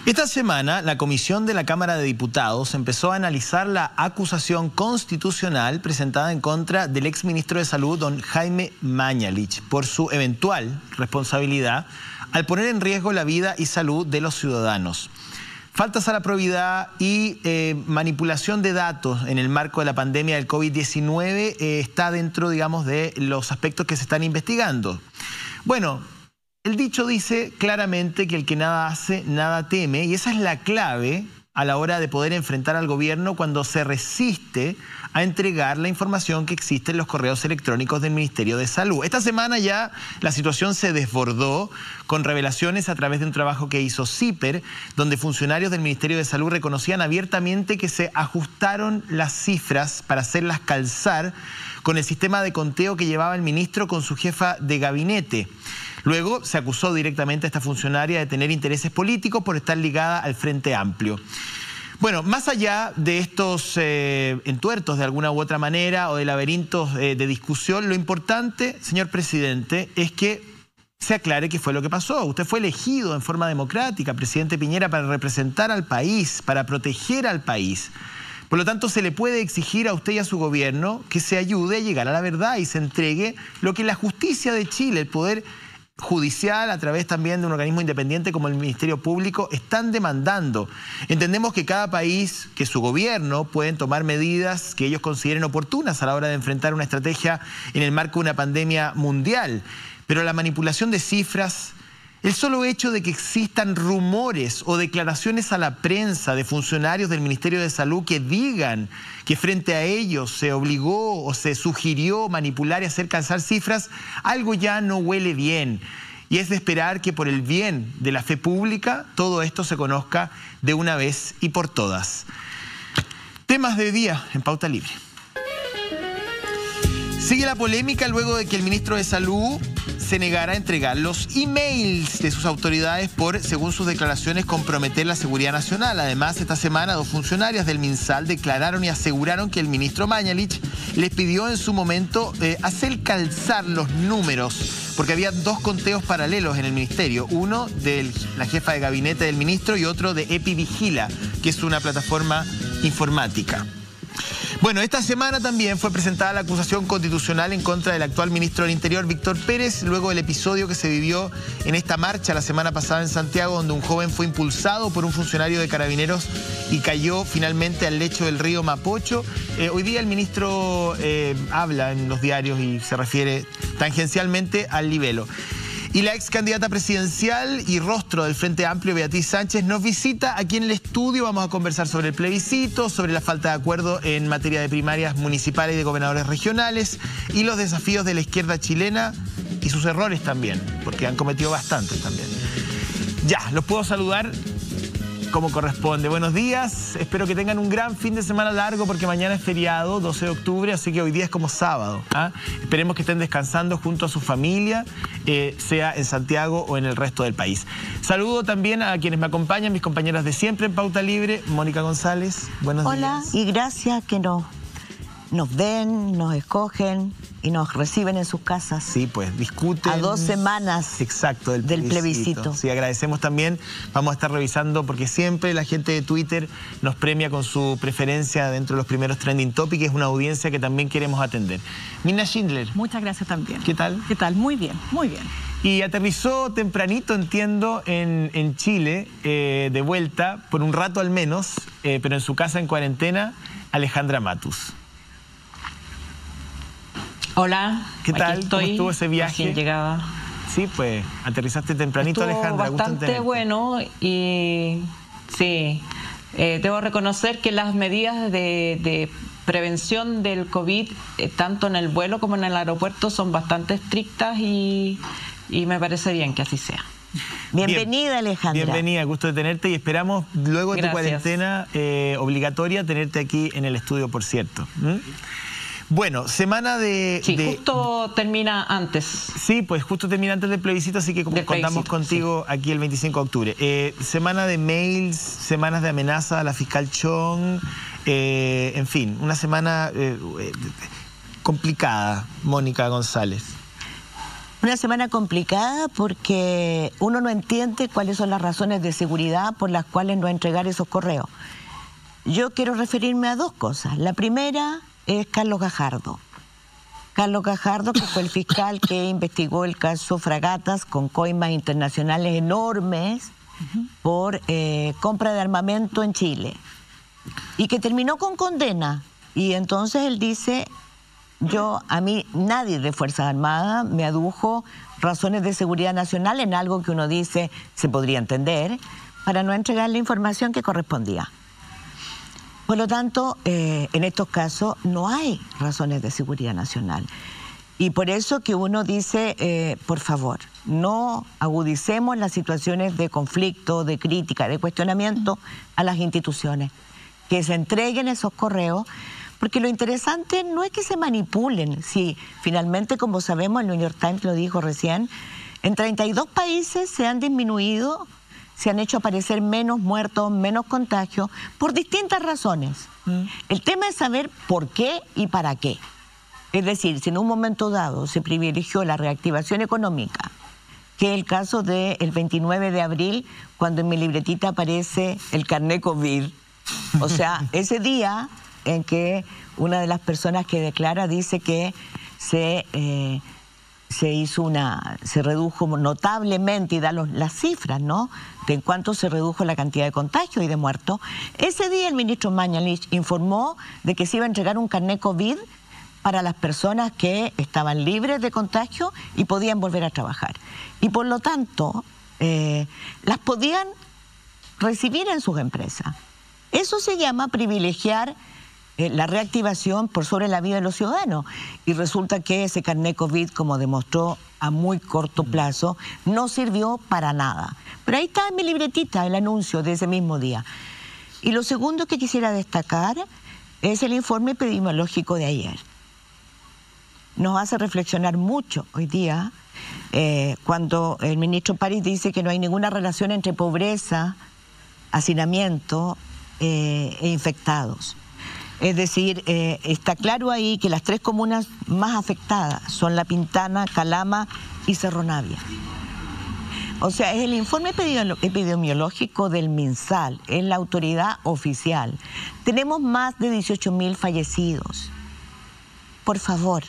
Esta semana, la Comisión de la Cámara de Diputados empezó a analizar la acusación constitucional presentada en contra del exministro de Salud, don Jaime Mañalich, por su eventual responsabilidad al poner en riesgo la vida y salud de los ciudadanos. Faltas a la probidad y manipulación de datos en el marco de la pandemia del COVID-19 está dentro, digamos, de los aspectos que se están investigando. Bueno, el dicho dice claramente que el que nada hace, nada teme, y esa es la clave a la hora de poder enfrentar al gobierno cuando se resiste a entregar la información que existe en los correos electrónicos del Ministerio de Salud. Esta semana ya la situación se desbordó con revelaciones a través de un trabajo que hizo CIPER, donde funcionarios del Ministerio de Salud reconocían abiertamente que se ajustaron las cifras para hacerlas calzar con el sistema de conteo que llevaba el ministro con su jefa de gabinete. Luego se acusó directamente a esta funcionaria de tener intereses políticos por estar ligada al Frente Amplio. Bueno, más allá de estos entuertos de alguna u otra manera o de laberintos de discusión, lo importante, señor presidente, es que se aclare qué fue lo que pasó. Usted fue elegido en forma democrática, presidente Piñera, para representar al país, para proteger al país. Por lo tanto, se le puede exigir a usted y a su gobierno que se ayude a llegar a la verdad y se entregue lo que la justicia de Chile, el poder judicial, a través también de un organismo independiente como el Ministerio Público, están demandando. Entendemos que cada país, que su gobierno, pueden tomar medidas que ellos consideren oportunas a la hora de enfrentar una estrategia en el marco de una pandemia mundial. Pero la manipulación de cifras, el solo hecho de que existan rumores o declaraciones a la prensa de funcionarios del Ministerio de Salud que digan que frente a ellos se obligó o se sugirió manipular y hacer calzar cifras, algo ya no huele bien. Y es de esperar que por el bien de la fe pública todo esto se conozca de una vez y por todas. Temas de hoy día en Pauta Libre. Sigue la polémica luego de que el ministro de Salud se negara a entregar los emails de sus autoridades por, según sus declaraciones, comprometer la seguridad nacional. Además, esta semana dos funcionarias del MinSal declararon y aseguraron que el ministro Mañalich les pidió en su momento hacer calzar los números, porque había dos conteos paralelos en el ministerio, uno de la jefa de gabinete del ministro y otro de EpiVigila, que es una plataforma informática. Bueno, esta semana también fue presentada la acusación constitucional en contra del actual ministro del Interior, Víctor Pérez, luego del episodio que se vivió en esta marcha la semana pasada en Santiago, donde un joven fue impulsado por un funcionario de Carabineros y cayó finalmente al lecho del río Mapocho. Hoy día el ministro habla en los diarios y se refiere tangencialmente al libelo. Y la ex candidata presidencial y rostro del Frente Amplio, Beatriz Sánchez, nos visita aquí en el estudio. Vamos a conversar sobre el plebiscito, sobre la falta de acuerdo en materia de primarias municipales y de gobernadores regionales y los desafíos de la izquierda chilena y sus errores también, porque han cometido bastantes también. Ya, los puedo saludar como corresponde. Buenos días, espero que tengan un gran fin de semana largo porque mañana es feriado, 12 de octubre, así que hoy día es como sábado. Esperemos que estén descansando junto a su familia, sea en Santiago o en el resto del país. Saludo también a quienes me acompañan, mis compañeras de siempre en Pauta Libre. Mónica González, buenos días. Hola, y gracias que nos ven, nos escogen y nos reciben en sus casas. Sí, pues discuten. A 2 semanas. Exacto, del plebiscito. Sí, agradecemos también. Vamos a estar revisando porque siempre la gente de Twitter nos premia con su preferencia dentro de los primeros trending topics. Es una audiencia que también queremos atender. Mirna Schindler. Muchas gracias también. ¿Qué tal? ¿Qué tal? Muy bien, muy bien. Y aterrizó tempranito, entiendo, en Chile, de vuelta, por un rato al menos, pero en su casa en cuarentena, Alejandra Matus. Hola, ¿qué tal? Estoy. ¿Cómo estuvo ese viaje? Recién llegaba. Sí, pues, aterrizaste tempranito, Estuvo Alejandra. bastante bueno y sí, debo reconocer que las medidas de prevención del COVID, tanto en el vuelo como en el aeropuerto, son bastante estrictas y me parece bien que así sea. Bienvenida, Alejandra. Bienvenida, gusto de tenerte y esperamos luego de tu cuarentena obligatoria tenerte aquí en el estudio, por cierto. Bueno, semana de... Sí, justo termina antes. Sí, pues justo termina antes del plebiscito, así que como contamos contigo aquí el 25 de octubre. Semana de mails, semanas de amenaza a la fiscal Chong, en fin, una semana complicada, Mónica González. Una semana complicada porque uno no entiende cuáles son las razones de seguridad por las cuales no entregar esos correos. Yo quiero referirme a dos cosas. La primera es Carlos Gajardo. Carlos Gajardo, que fue el fiscal que investigó el caso Fragatas con coimas internacionales enormes por compra de armamento en Chile y que terminó con condena. Y entonces él dice, a mí nadie de Fuerzas Armadas me adujo razones de seguridad nacional en algo que uno dice se podría entender para no entregar la información que correspondía. Por lo tanto, en estos casos no hay razones de seguridad nacional. Y por eso que uno dice, por favor, no agudicemos las situaciones de conflicto, de crítica, de cuestionamiento a las instituciones. Que se entreguen esos correos, porque lo interesante no es que se manipulen. Si finalmente, como sabemos, el New York Times lo dijo recién, en 32 países se han disminuido, se han hecho aparecer menos muertos, menos contagios, por distintas razones. El tema es saber por qué y para qué. Es decir, si en un momento dado se privilegió la reactivación económica, que es el caso del 29 de abril, cuando en mi libretita aparece el carnet COVID. O sea, ese día en que una de las personas que declara dice que se redujo notablemente y da las cifras, ¿no?, de en cuánto se redujo la cantidad de contagios y de muertos. Ese día el ministro Mañalich informó de que se iba a entregar un carnet COVID para las personas que estaban libres de contagio y podían volver a trabajar. Y por lo tanto, las podían recibir en sus empresas. Eso se llama privilegiar la reactivación por sobre la vida de los ciudadanos. Y resulta que ese carnet COVID, como demostró a muy corto plazo, no sirvió para nada. Pero ahí está en mi libretita el anuncio de ese mismo día. Y lo segundo que quisiera destacar es el informe epidemiológico de ayer. Nos hace reflexionar mucho hoy día cuando el ministro París dice que no hay ninguna relación entre pobreza, hacinamiento e infectados. Es decir, está claro ahí que las tres comunas más afectadas son La Pintana, Calama y Cerro Navia. O sea, es el informe epidemiológico del MinSal, es la autoridad oficial. Tenemos más de 18.000 fallecidos. Por favor,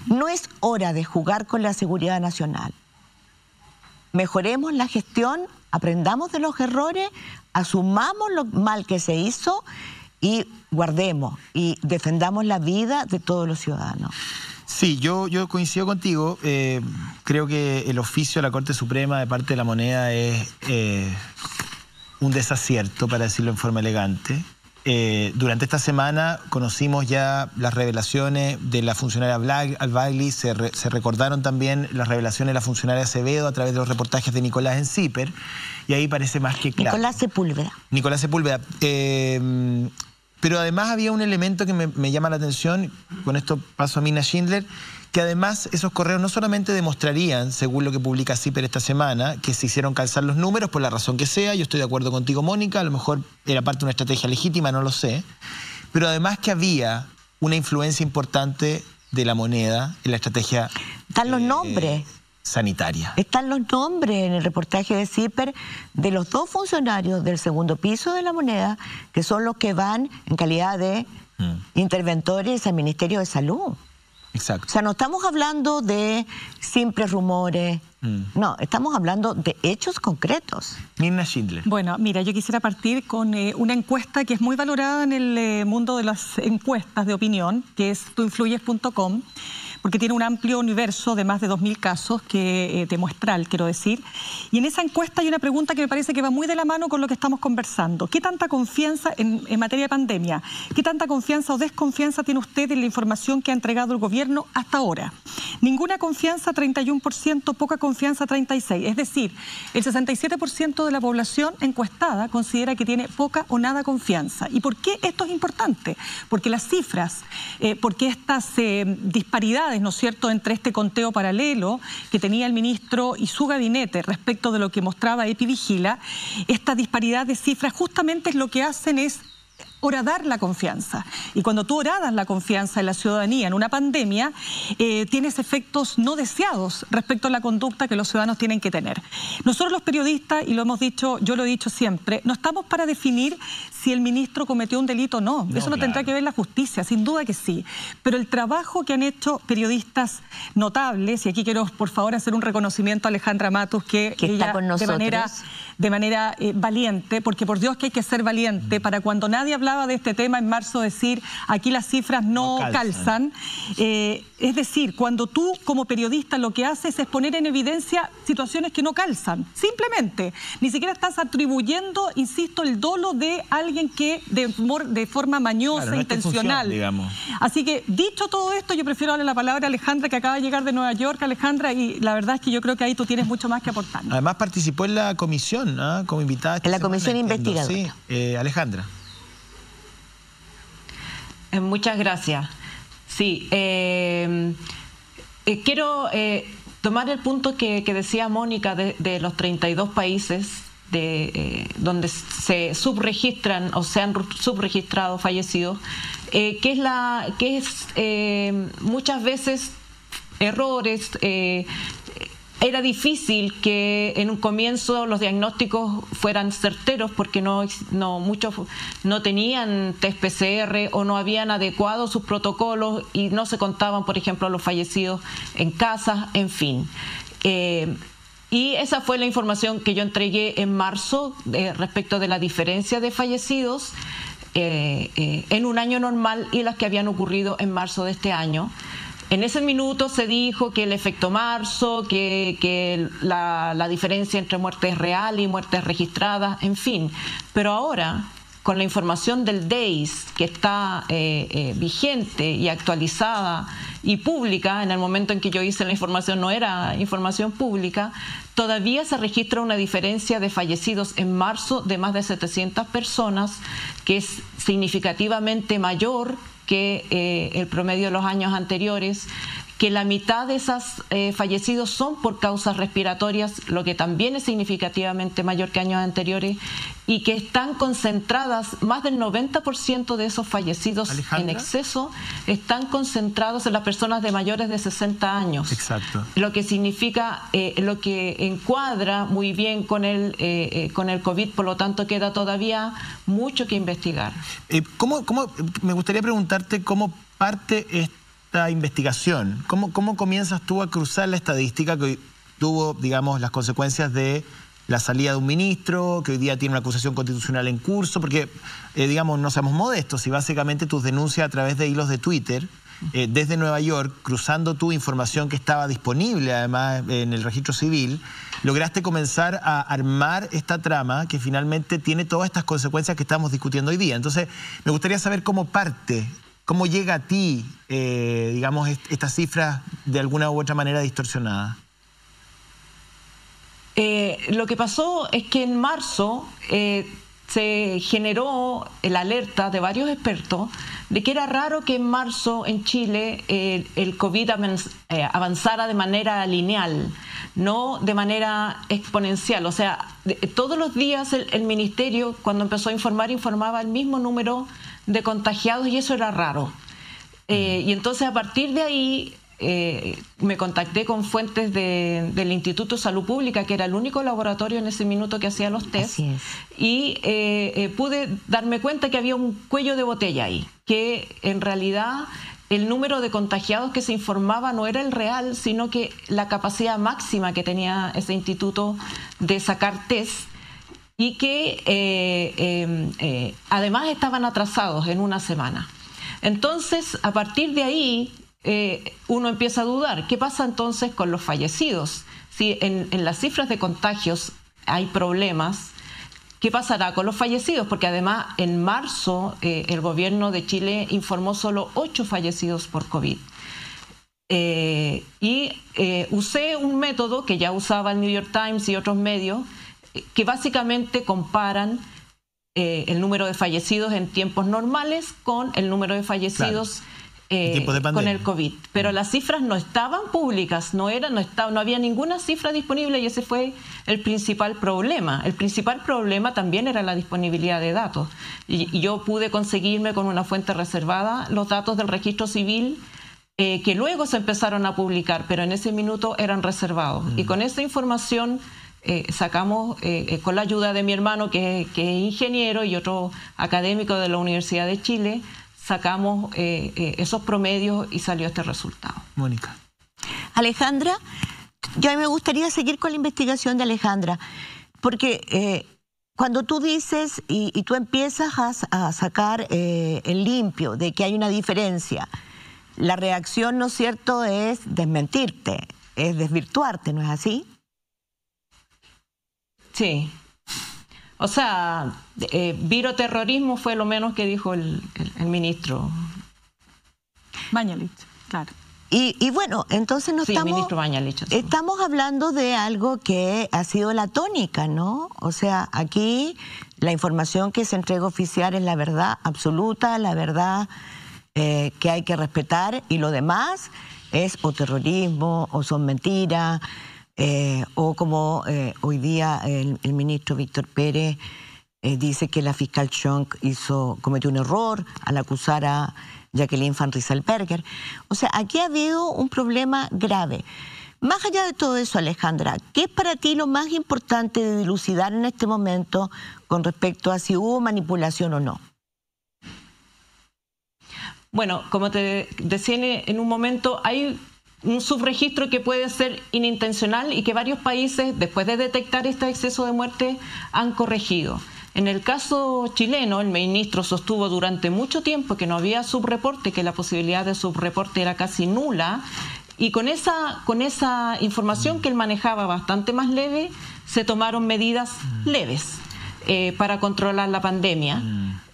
no es hora de jugar con la seguridad nacional. Mejoremos la gestión, aprendamos de los errores, asumamos lo mal que se hizo y guardemos y defendamos la vida de todos los ciudadanos. Sí, yo coincido contigo. Creo que el oficio de la Corte Suprema de parte de la Moneda es un desacierto, para decirlo en forma elegante. Durante esta semana conocimos ya las revelaciones de la funcionaria Albaili, se recordaron también las revelaciones de la funcionaria Acevedo a través de los reportajes de Nicolás en CIPER, y ahí parece más que claro. Nicolás Sepúlveda. Nicolás Sepúlveda. Pero además había un elemento que me llama la atención, con esto paso a Mina Schindler, que además esos correos no solamente demostrarían, según lo que publica CIPER esta semana, que se hicieron calzar los números por la razón que sea. Yo estoy de acuerdo contigo, Mónica, a lo mejor era parte de una estrategia legítima, no lo sé, pero además que había una influencia importante de la Moneda en la estrategia están los nombres sanitaria. Están los nombres en el reportaje de CIPER de los dos funcionarios del segundo piso de la Moneda, que son los que van en calidad de interventores al Ministerio de Salud. Exacto. O sea, no estamos hablando de simples rumores, no, estamos hablando de hechos concretos. Mirna Schindler. Bueno, mira, yo quisiera partir con una encuesta que es muy valorada en el mundo de las encuestas de opinión, que es tuinfluyes.com, porque tiene un amplio universo de más de 2.000 casos de muestral, quiero decir. Y en esa encuesta hay una pregunta que me parece que va muy de la mano con lo que estamos conversando. ¿Qué tanta confianza en materia de pandemia? ¿Qué tanta confianza o desconfianza tiene usted en la información que ha entregado el gobierno hasta ahora? Ninguna confianza, 31%, poca confianza, 36%. Es decir, el 67% de la población encuestada considera que tiene poca o nada confianza. ¿Y por qué esto es importante? Porque las cifras, porque estas disparidades, ¿no es cierto?, entre este conteo paralelo que tenía el ministro y su gabinete respecto de lo que mostraba Epivigila, esta disparidad de cifras justamente es lo que hacen es horadar la confianza. Y cuando tú horadas la confianza en la ciudadanía en una pandemia, tienes efectos no deseados respecto a la conducta que los ciudadanos tienen que tener. Nosotros los periodistas, y lo hemos dicho, yo lo he dicho siempre, no estamos para definir si el ministro cometió un delito o no. Eso lo tendrá que ver la justicia, sin duda que sí. Pero el trabajo que han hecho periodistas notables, y aquí quiero por favor hacer un reconocimiento a Alejandra Matus, que ella está con nosotros de manera valiente, porque por Dios que hay que ser valiente, para cuando nadie hablaba de este tema en marzo decir aquí las cifras no calzan. Es decir, cuando tú como periodista lo que haces es poner en evidencia situaciones que no calzan, simplemente. Ni siquiera estás atribuyendo, insisto, el dolo de alguien que de forma mañosa, intencional. Digamos. Así que, dicho todo esto, yo prefiero darle la palabra a Alejandra, que acaba de llegar de Nueva York. Alejandra, y la verdad es que yo creo que ahí tú tienes mucho más que aportar. Además participó en la comisión, ¿no? Como invitada. En la comisión investigadora. Sí, Alejandra. Muchas gracias. Sí, quiero tomar el punto que decía Mónica de los 32 países donde se subregistran o se han subregistrado fallecidos, que es muchas veces errores. Era difícil que en un comienzo los diagnósticos fueran certeros porque muchos no tenían test PCR o no habían adecuado sus protocolos y no se contaban, por ejemplo, los fallecidos en casa, en fin. Y esa fue la información que yo entregué en marzo respecto de la diferencia de fallecidos en un año normal y las que habían ocurrido en marzo de este año. En ese minuto se dijo que el efecto marzo, que la diferencia entre muertes reales y muertes registradas, en fin. Pero ahora, con la información del DEIS, que está vigente y actualizada y pública, en el momento en que yo hice la información no era información pública, todavía se registra una diferencia de fallecidos en marzo de más de 700 personas, que es significativamente mayor que el promedio de los años anteriores, que la mitad de esos fallecidos son por causas respiratorias, lo que también es significativamente mayor que años anteriores, y que están concentradas, más del 90% de esos fallecidos en exceso, están concentrados en las personas de mayores de 60 años. Exacto. Lo que significa, lo que encuadra muy bien con el COVID, por lo tanto queda todavía mucho que investigar. Me gustaría preguntarte cómo parte esta investigación. ¿Cómo comienzas tú a cruzar la estadística que tuvo, digamos, las consecuencias de la salida de un ministro, que hoy día tiene una acusación constitucional en curso? Porque, digamos, no seamos modestos, y básicamente tus denuncias a través de hilos de Twitter, desde Nueva York, cruzando tu información que estaba disponible además en el registro civil, lograste comenzar a armar esta trama que finalmente tiene todas estas consecuencias que estamos discutiendo hoy día. Entonces, me gustaría saber cómo parte. ¿Cómo llega a ti, digamos, estas cifras de alguna u otra manera distorsionadas? Lo que pasó es que en marzo se generó la alerta de varios expertos de que era raro que en marzo en Chile el COVID avanzara de manera lineal, no de manera exponencial. O sea, todos los días el ministerio, cuando empezó a informar, informaba el mismo número de contagiados, y eso era raro. Y entonces a partir de ahí me contacté con fuentes del Instituto de Salud Pública, que era el único laboratorio en ese minuto que hacía los test, y pude darme cuenta que había un cuello de botella ahí, que en realidad el número de contagiados que se informaba no era el real, sino que la capacidad máxima que tenía ese instituto de sacar test, y que además estaban atrasados en una semana. Entonces, a partir de ahí, uno empieza a dudar. ¿Qué pasa entonces con los fallecidos? Si en las cifras de contagios hay problemas, ¿qué pasará con los fallecidos? Porque además, en marzo, el gobierno de Chile informó solo 8 fallecidos por COVID. Usé un método que ya usaba el New York Times y otros medios, que básicamente comparan el número de fallecidos en tiempos normales con el número de fallecidos con el COVID. Pero las cifras no estaban públicas, no había ninguna cifra disponible y ese fue el principal problema. El principal problema también era la disponibilidad de datos. Y yo pude conseguirme con una fuente reservada los datos del registro civil que luego se empezaron a publicar, pero en ese minuto eran reservados. Y con esa información sacamos, con la ayuda de mi hermano que es ingeniero y otro académico de la Universidad de Chile, sacamos esos promedios y salió este resultado. Mónica. Alejandra, yo a mí me gustaría seguir con la investigación de Alejandra, porque cuando tú dices y tú empiezas a sacar el limpio de que hay una diferencia, la reacción, ¿no es cierto?, es desmentirte, es desvirtuarte, ¿no es así? Sí. O sea, viroterrorismo fue lo menos que dijo el ministro Mañalich, claro. Y bueno, entonces ministro Mañalich. Estamos hablando de algo que ha sido la tónica, ¿no? O sea, aquí la información que se entrega oficial es la verdad absoluta, la verdad que hay que respetar, y lo demás es o terrorismo o son mentiras. O como hoy día el ministro Víctor Pérez dice que la fiscal Schonk cometió un error al acusar a Jacqueline Van Rieselbergher. O sea, aquí ha habido un problema grave. Más allá de todo eso, Alejandra, ¿qué es para ti lo más importante de dilucidar en este momento con respecto a si hubo manipulación o no? Bueno, como te decía en un momento, hay un subregistro que puede ser inintencional y que varios países, después de detectar este exceso de muerte, han corregido. En el caso chileno, el ministro sostuvo durante mucho tiempo que no había subreporte, que la posibilidad de subreporte era casi nula, y con esa información que él manejaba bastante más leve, se tomaron medidas leves para controlar la pandemia.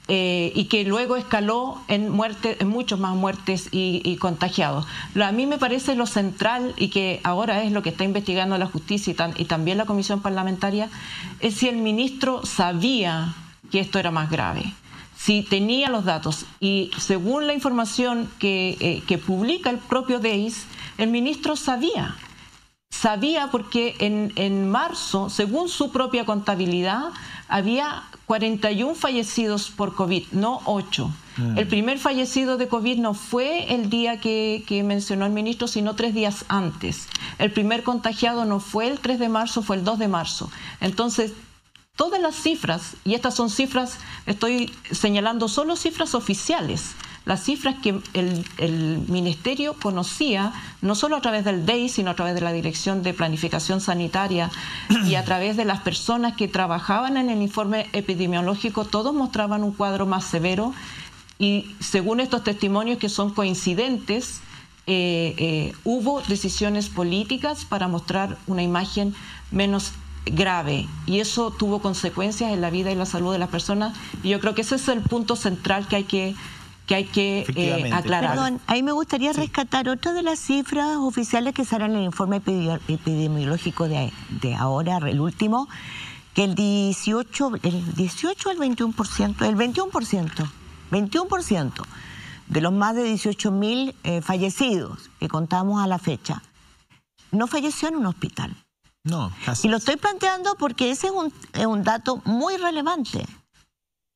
Y que luego escaló en muchos más muertes y contagiados. A mí me parece lo central, y que ahora es lo que está investigando la justicia y también la comisión parlamentaria, es si el ministro sabía que esto era más grave, si tenía los datos. Y según la información que publica el propio DEIS, el ministro sabía porque en marzo, según su propia contabilidad, había 41 fallecidos por COVID, no 8. El primer fallecido de COVID no fue el día que mencionó el ministro, sino 3 días antes. El primer contagiado no fue el 3 de marzo, fue el 2 de marzo. Entonces, todas las cifras, y estas son cifras, estoy señalando solo cifras oficiales, las cifras que el Ministerio conocía, no solo a través del DEI, sino a través de la Dirección de Planificación Sanitaria y a través de las personas que trabajaban en el informe epidemiológico, todos mostraban un cuadro más severo, y según estos testimonios que son coincidentes, hubo decisiones políticas para mostrar una imagen menos grave, y eso tuvo consecuencias en la vida y la salud de las personas, y yo creo que ese es el punto central que hay que aclarar. Perdón, ahí me gustaría rescatar otra de las cifras oficiales que salen en el informe epidemiológico de ahora, el último, que el 18 al 21%, el 21% de los más de 18.000 fallecidos que contamos a la fecha, no falleció en un hospital. No, casi. Y lo estoy planteando porque ese es un dato muy relevante.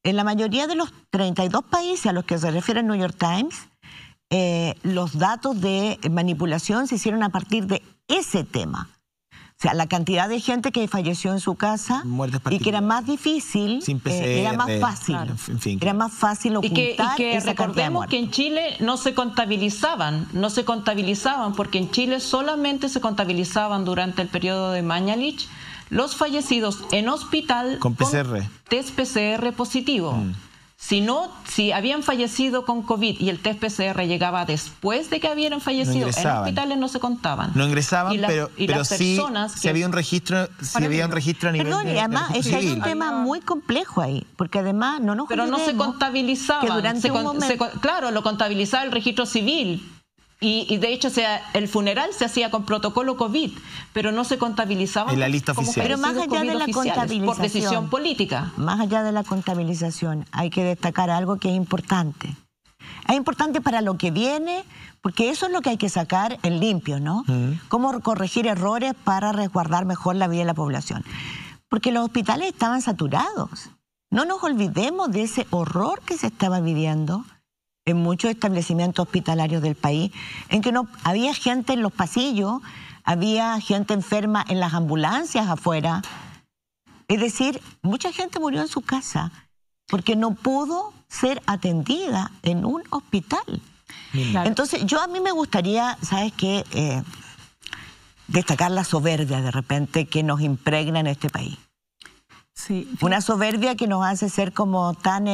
En la mayoría de los 32 países a los que se refiere el New York Times, los datos de manipulación se hicieron a partir de ese tema. O sea, la cantidad de gente que falleció en su casa y que era más difícil, sin PCR, era más fácil, claro, en fin. Era más fácil ocultar y que esa recordemos que en Chile no se contabilizaban, porque en Chile solamente se contabilizaban durante el periodo de Mañalich los fallecidos en hospital con PCR. Test PCR positivo. Si habían fallecido con COVID y el test PCR llegaba después de que habían fallecido, en hospitales no se contaban. No ingresaban, pero las sí personas si había un registro, a nivel Perdón, y además es que hay un tema muy complejo ahí, porque además no nos olvidemos no se contabilizaban. Que durante un momento... claro, lo contabilizaba el registro civil. Y de hecho el funeral se hacía con protocolo COVID, pero no se contabilizaba en la lista oficial. Pero más allá de la contabilización, por decisión política. Más allá de la contabilización, hay que destacar algo que es importante. Es importante para lo que viene, porque eso es lo que hay que sacar en limpio, ¿no? Cómo corregir errores para resguardar mejor la vida de la población. Porque los hospitales estaban saturados. No nos olvidemos de ese horror que se estaba viviendo en muchos establecimientos hospitalarios del país, en que no había gente en los pasillos, había gente enferma en las ambulancias afuera. Es decir, mucha gente murió en su casa porque no pudo ser atendida en un hospital. Claro. Entonces, a mí me gustaría, ¿sabes qué? Destacar la soberbia de repente que nos impregna en este país. Sí. Una soberbia que nos hace ser como tan...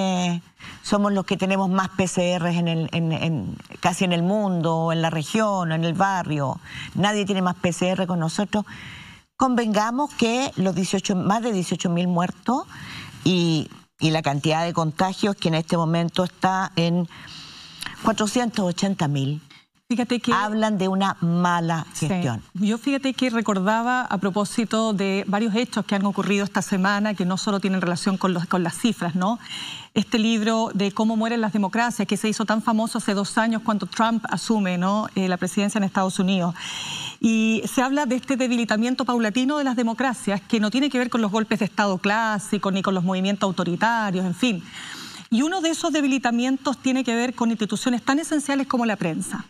somos los que tenemos más PCRs casi en el mundo, en la región, en el barrio. Nadie tiene más PCR con nosotros. Convengamos que los más de 18.000 muertos y la cantidad de contagios que en este momento está en 480.000. Fíjate que hablan de una mala gestión. Sí. Yo fíjate que recordaba a propósito de varios hechos que han ocurrido esta semana que no solo tienen relación con las cifras, ¿no? Este libro de Cómo mueren las democracias que se hizo tan famoso hace 2 años cuando Trump asume, ¿no? La presidencia en Estados Unidos. Y se habla de este debilitamiento paulatino de las democracias que no tiene que ver con los golpes de Estado clásicos ni con los movimientos autoritarios, en fin. Y uno de esos debilitamientos tiene que ver con instituciones tan esenciales como la prensa.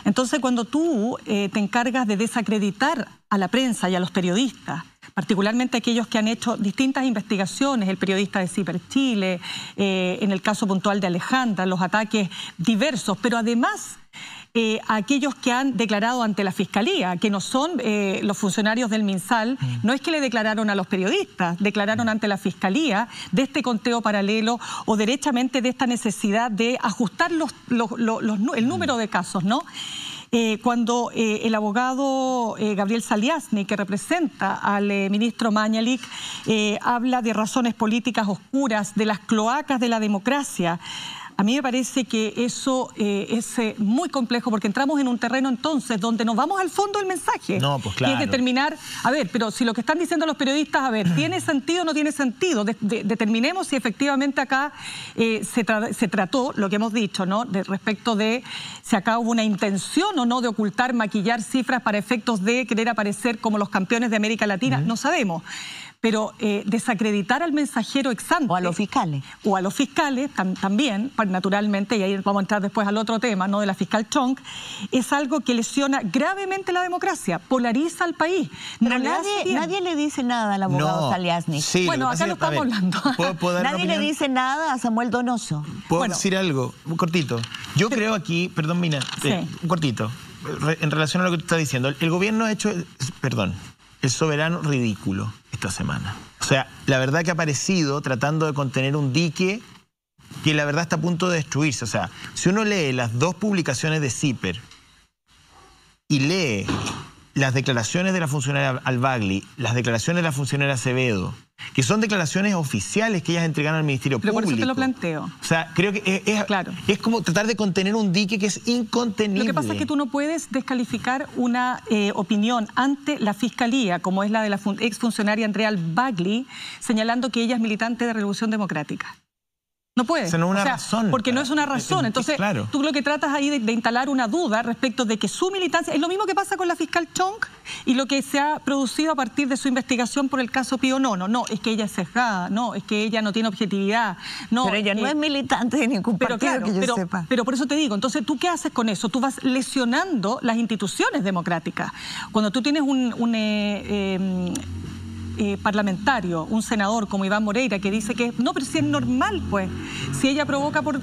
Entonces, cuando tú te encargas de desacreditar a la prensa y a los periodistas, particularmente aquellos que han hecho distintas investigaciones, el periodista de CIPER Chile, en el caso puntual de Alejandra, los ataques diversos, pero además a aquellos que han declarado ante la Fiscalía, que no son los funcionarios del MinSal, no es que le declararon a los periodistas, declararon ante la Fiscalía de este conteo paralelo o derechamente de esta necesidad de ajustar el número de casos, ¿no? Cuando el abogado Gabriel Saliasny, que representa al ministro Mañalich, habla de razones políticas oscuras, de las cloacas de la democracia, a mí me parece que eso es muy complejo porque entramos en un terreno entonces donde nos vamos al fondo del mensaje. No, pues claro. Y es determinar, a ver, pero si lo que están diciendo los periodistas, a ver, ¿tiene sentido o no tiene sentido? Determinemos si efectivamente acá se trató, lo que hemos dicho, ¿no? Respecto de si acá hubo una intención o no de ocultar, maquillar cifras para efectos de querer aparecer como los campeones de América Latina, no sabemos. Pero desacreditar al mensajero ex ante. O a los fiscales. O a los fiscales también, naturalmente, y ahí vamos a entrar después al otro tema, ¿no? De la fiscal Chong, es algo que lesiona gravemente la democracia, polariza al país. Pero nadie le dice nada al abogado Saliasny. Sí, bueno, acá lo estamos hablando. Nadie le dice nada a Samuel Donoso. ¿Puedo decir algo? Un cortito. Yo creo aquí, perdón, Mina, un cortito, en relación a lo que tú estás diciendo. El gobierno ha hecho, el soberano ridículo esta semana. O sea, la verdad que ha aparecido tratando de contener un dique que la verdad está a punto de destruirse. O sea, si uno lee las 2 publicaciones de CIPER y lee las declaraciones de la funcionaria Albagli, las declaraciones de la funcionaria Acevedo, que son declaraciones oficiales que ellas entregaron al Ministerio Público. Pero por eso te lo planteo. O sea, creo que es como tratar de contener un dique que es incontenible. Lo que pasa es que tú no puedes descalificar una opinión ante la Fiscalía, como es la de la exfuncionaria Andrea Albagli, señalando que ella es militante de Revolución Democrática. No puede. Eso no es una razón. Porque no es una razón. Entonces, claro, tú lo que tratas ahí de instalar una duda respecto de que su militancia... Es lo mismo que pasa con la fiscal Chong y lo que se ha producido a partir de su investigación por el caso Pío Nono. No, es que ella es sesgada, no, es que ella no tiene objetividad. No, pero ella no es militante de ningún partido, claro, que yo sepa. Pero por eso te digo, entonces, ¿tú qué haces con eso? Tú vas lesionando las instituciones democráticas. Cuando tú tienes un parlamentario, un senador como Iván Moreira, que dice que no, pero si es normal, pues, si ella provoca por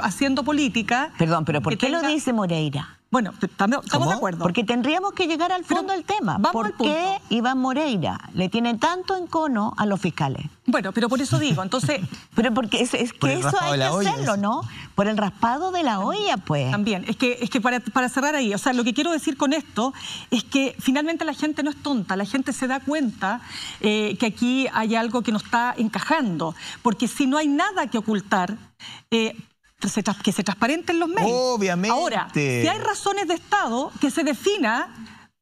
haciendo política... Perdón, pero ¿por qué lo dice Moreira? Bueno, estamos de acuerdo. Porque tendríamos que llegar al fondo del tema. ¿Por qué Iván Moreira le tiene tanto encono a los fiscales? Bueno, pero por eso digo, entonces... Pero porque es que eso hay que hacerlo, ¿no? Por el raspado de la olla, pues. También, es que para cerrar ahí, o sea, lo que quiero decir con esto es que finalmente la gente no es tonta, la gente se da cuenta que aquí hay algo que no está encajando, porque si no hay nada que ocultar... que se transparenten los medios. Obviamente. Ahora, si hay razones de Estado, que se defina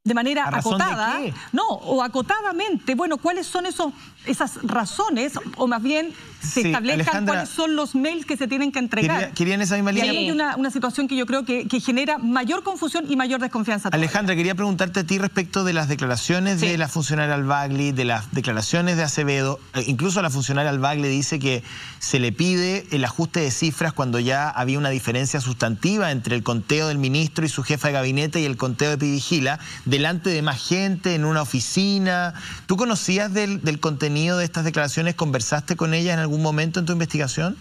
de manera acotada, no, o acotadamente, bueno, ¿cuáles son esos esas razones, o más bien se establezcan Alejandra, cuáles son los mails que se tienen que entregar. Quería en esa misma línea. Y ahí hay una situación que yo creo que genera mayor confusión y mayor desconfianza. Alejandra, quería preguntarte a ti respecto de las declaraciones de la funcionaria Albagli, de las declaraciones de Acevedo. Incluso la funcionaria Albagli dice que se le pide el ajuste de cifras cuando ya había una diferencia sustantiva entre el conteo del ministro y su jefa de gabinete y el conteo de Epivigila, delante de más gente, en una oficina. ¿Tú conocías del contenido de estas declaraciones? ¿Conversaste con ellas en algún momento en tu investigación?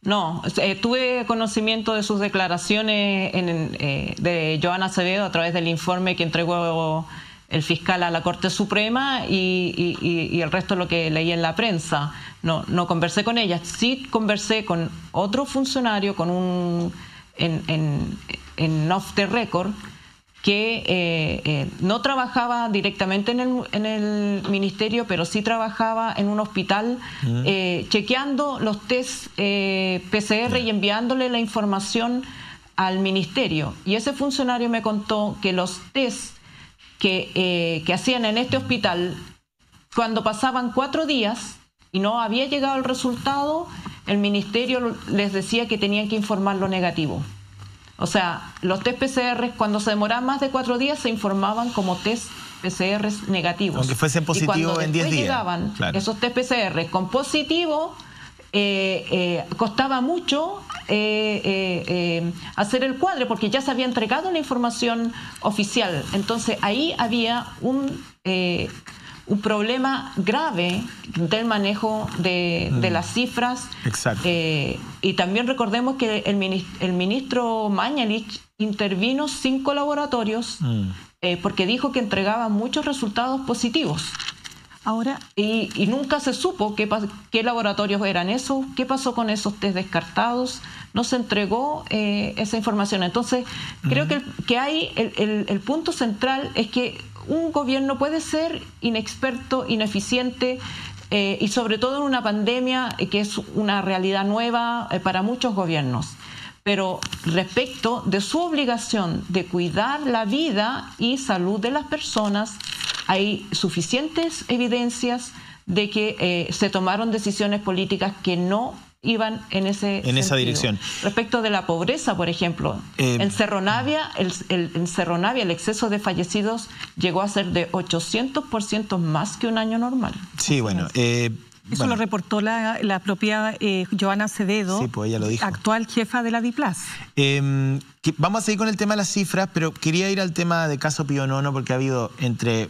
No, tuve conocimiento de sus declaraciones de Joana Acevedo a través del informe que entregó el fiscal a la Corte Suprema y el resto lo que leí en la prensa. No conversé con ella. Sí conversé con otro funcionario, con en off the record, que no trabajaba directamente en el ministerio, pero sí trabajaba en un hospital chequeando los test PCR y enviándole la información al ministerio. Y ese funcionario me contó que los test que hacían en este hospital, cuando pasaban 4 días y no había llegado el resultado, el ministerio les decía que tenían que informar lo negativo. O sea, los test PCR, cuando se demoraban más de 4 días, se informaban como test PCR negativos. Aunque fuesen positivos en 10 días. Cuando llegaban esos test PCR con positivo, costaba mucho hacer el cuadre, porque ya se había entregado la información oficial. Entonces ahí había un problema grave del manejo de las cifras. Exacto. Y también recordemos que el ministro Mañalich intervino 5 laboratorios porque dijo que entregaban muchos resultados positivos. Ahora, y nunca se supo qué laboratorios eran esos, qué pasó con esos test descartados, no se entregó esa información. Entonces, creo que hay el punto central es que un gobierno puede ser inexperto, ineficiente, y sobre todo en una pandemia que es una realidad nueva para muchos gobiernos. Pero respecto de su obligación de cuidar la vida y salud de las personas, hay suficientes evidencias de que se tomaron decisiones políticas que no iban en esa dirección. Respecto de la pobreza, por ejemplo, en Cerro Navia, el exceso de fallecidos llegó a ser de 800% más que un año normal. Sí, bueno. Eso lo reportó la propia Joana Acevedo, sí, pues ella lo dijo, actual jefa de la DIPLAS. Vamos a seguir con el tema de las cifras, pero quería ir al tema de caso Pío Nono, porque ha habido entre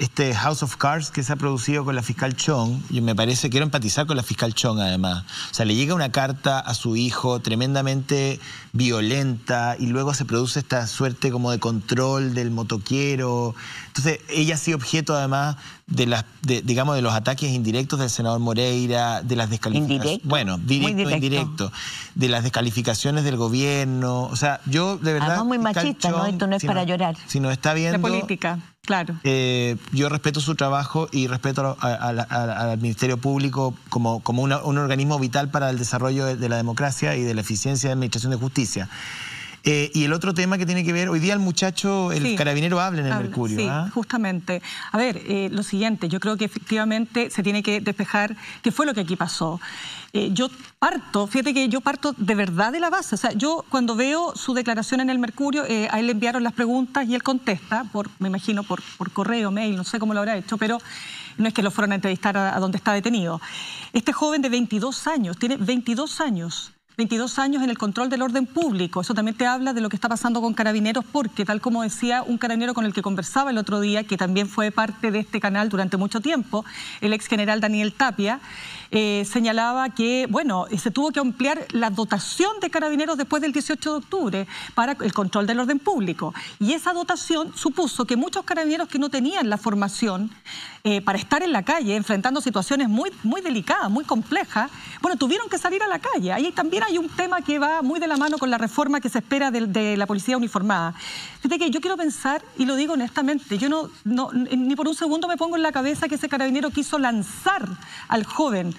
este House of Cards que se ha producido con la fiscal Chong, y me parece, quiero empatizar con la fiscal Chong además. O sea, le llega una carta a su hijo tremendamente violenta y luego se produce esta suerte como de control del motoquero. Entonces, ella ha sido objeto además digamos, de los ataques indirectos del senador Moreira, de las descalificaciones. Bueno, directo e indirecto. De las descalificaciones del gobierno. O sea, yo de verdad... Además muy machista, Chong, ¿no? Esto no es para llorar. Si nos está viendo... La política, claro. Yo respeto su trabajo y respeto al Ministerio Público como un organismo vital para el desarrollo de la democracia y de la eficiencia de la administración de justicia. Y el otro tema que tiene que ver, hoy día el muchacho, el carabinero habla en el Mercurio. Sí, justamente. A ver, lo siguiente, yo creo que efectivamente se tiene que despejar qué fue lo que aquí pasó. Fíjate que yo parto de verdad de la base. O sea, yo cuando veo su declaración en el Mercurio, a él le enviaron las preguntas y él contesta, me imagino por correo, mail, no sé cómo lo habrá hecho, pero no es que lo fueron a entrevistar a donde está detenido. Este joven de 22 años, tiene 22 años. 22 años en el control del orden público. Eso también te habla de lo que está pasando con Carabineros, porque tal como decía un carabinero con el que conversaba el otro día, que también fue parte de este canal durante mucho tiempo, el ex general Daniel Tapia, señalaba que, bueno, se tuvo que ampliar la dotación de Carabineros después del 18 de octubre para el control del orden público. Y esa dotación supuso que muchos carabineros que no tenían la formación para estar en la calle, enfrentando situaciones muy, muy delicadas, muy complejas, bueno, tuvieron que salir a la calle. Ahí también hay un tema que va muy de la mano con la reforma que se espera de la policía uniformada. Fíjate que yo quiero pensar, y lo digo honestamente, yo ni por un segundo me pongo en la cabeza que ese carabinero quiso lanzar al joven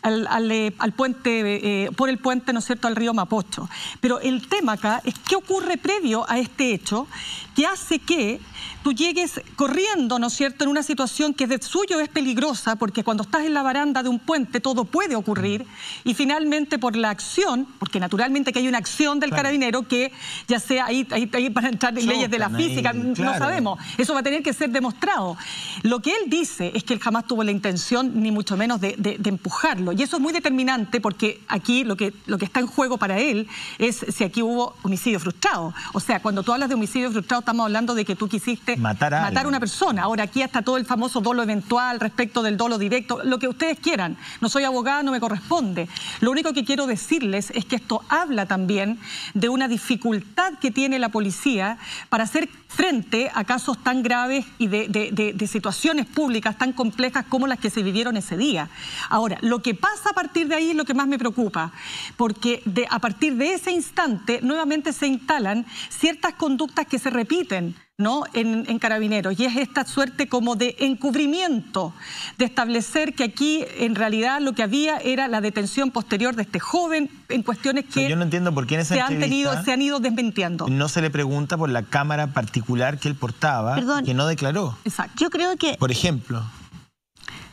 al puente, por el puente, ¿no es cierto?, al río Mapocho. Pero el tema acá es qué ocurre previo a este hecho que hace que tú llegues corriendo, ¿no es cierto?, en una situación que de suyo es peligrosa, porque cuando estás en la baranda de un puente todo puede ocurrir, y finalmente por la acción, porque naturalmente que hay una acción del carabinero que ya sea ahí para entrar en leyes de la física, no sabemos, eso va a tener que ser demostrado. Lo que él dice es que él jamás tuvo la intención, ni mucho menos de empujarlo, y eso es muy determinante porque aquí lo que está en juego para él es si aquí hubo homicidio frustrado. O sea, cuando tú hablas de homicidio frustrado estamos hablando de que tú quisiste matar a una persona. Ahora aquí está todo el famoso dolo eventual respecto del dolo directo, lo que ustedes quieran. No soy abogada, no me corresponde. Lo único que quiero decirles es que esto habla también de una dificultad que tiene la policía para hacer frente a casos tan graves y de situaciones públicas tan complejas como las que se vivieron ese día. Ahora, lo que pasa a partir de ahí es lo que más me preocupa, porque a partir de ese instante nuevamente se instalan ciertas conductas que se repiten, ¿no?, en Carabineros, y es esta suerte como de encubrimiento, de establecer que aquí en realidad lo que había era la detención posterior de este joven en cuestiones que yo no entiendo por qué en esa se han ido desmintiendo. No se le pregunta por la cámara particular que él portaba, que no declaró. Exacto. Yo creo que... Por ejemplo.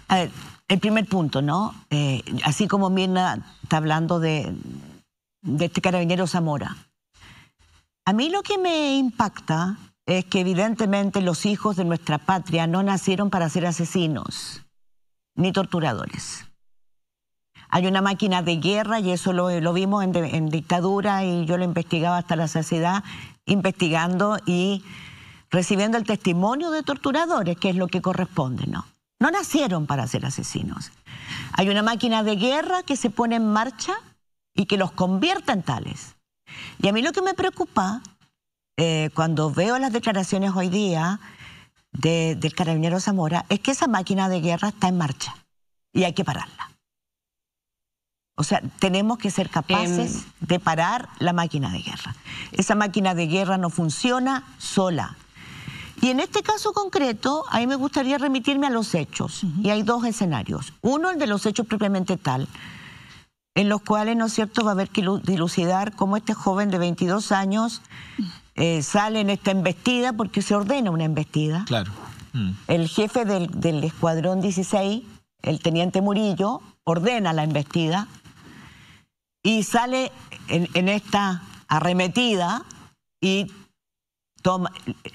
A ver, el primer punto, ¿no? Así como Mirna está hablando de este carabinero Zamora. A mí lo que me impacta es que evidentemente los hijos de nuestra patria no nacieron para ser asesinos ni torturadores. Hay una máquina de guerra y eso lo vimos en dictadura, y yo lo investigaba hasta la saciedad, investigando y recibiendo el testimonio de torturadores, que es lo que corresponde, ¿no? No nacieron para ser asesinos. Hay una máquina de guerra que se pone en marcha y que los convierte en tales. Y a mí lo que me preocupa cuando veo las declaraciones hoy día del carabinero Zamora es que esa máquina de guerra está en marcha y hay que pararla. O sea, tenemos que ser capaces de parar la máquina de guerra. Esa máquina de guerra no funciona sola. Y en este caso concreto, a mí me gustaría remitirme a los hechos. Y hay dos escenarios. Uno, el de los hechos propiamente tal, en los cuales, ¿no es cierto?, va a haber que dilucidar cómo este joven de 22 años sale en esta embestida, porque se ordena una embestida. Claro. El jefe del escuadrón 16, el teniente Murillo, ordena la embestida y sale en esta arremetida y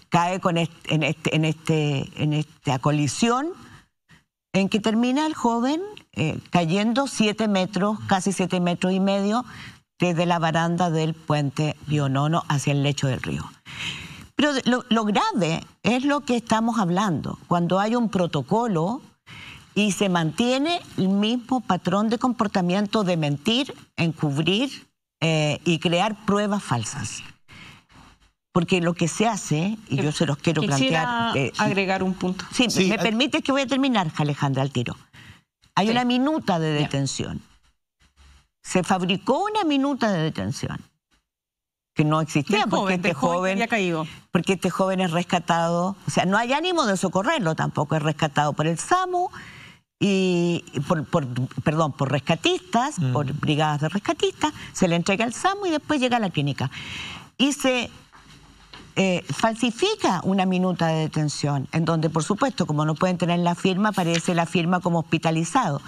cae en esta colisión en que termina el joven cayendo 7 metros, casi 7 metros y medio, desde la baranda del puente Bionono hacia el lecho del río. Pero lo grave es lo que estamos hablando, cuando hay un protocolo y se mantiene el mismo patrón de comportamiento de mentir, encubrir y crear pruebas falsas. Porque lo que se hace, y yo se los quiero plantear... agregar un punto. Sí, me permite que voy a terminar, Alejandra, al tiro. Hay una minuta de detención. Se fabricó una minuta de detención que no existía porque este joven había caído. Porque este joven es rescatado, o sea, no hay ánimo de socorrerlo tampoco, es rescatado por el SAMU y por rescatistas, por brigadas de rescatistas, se le entrega al SAMU y después llega a la clínica. Y se falsifica una minuta de detención, en donde, por supuesto, como no pueden tener la firma, aparece la firma como hospitalizado,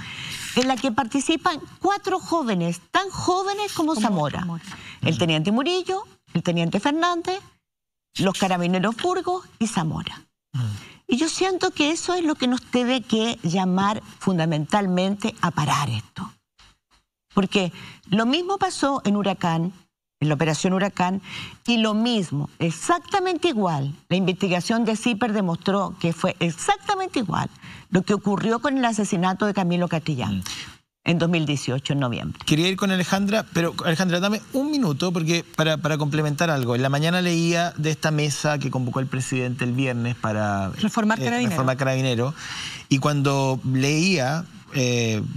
en la que participan 4 jóvenes, tan jóvenes como Zamora. El teniente Murillo, el teniente Fernández, los carabineros Burgos y Zamora. Y yo siento que eso es lo que nos debe que llamar fundamentalmente a parar esto. Porque lo mismo pasó en Huracán, en la operación Huracán, y lo mismo, exactamente igual, la investigación de CIPER demostró que fue exactamente igual lo que ocurrió con el asesinato de Camilo Catrillanca en 2018, en noviembre. Quería ir con Alejandra, pero Alejandra, dame un minuto porque para complementar algo. En la mañana leía de esta mesa que convocó el presidente el viernes para reformar Carabineros. Y cuando leía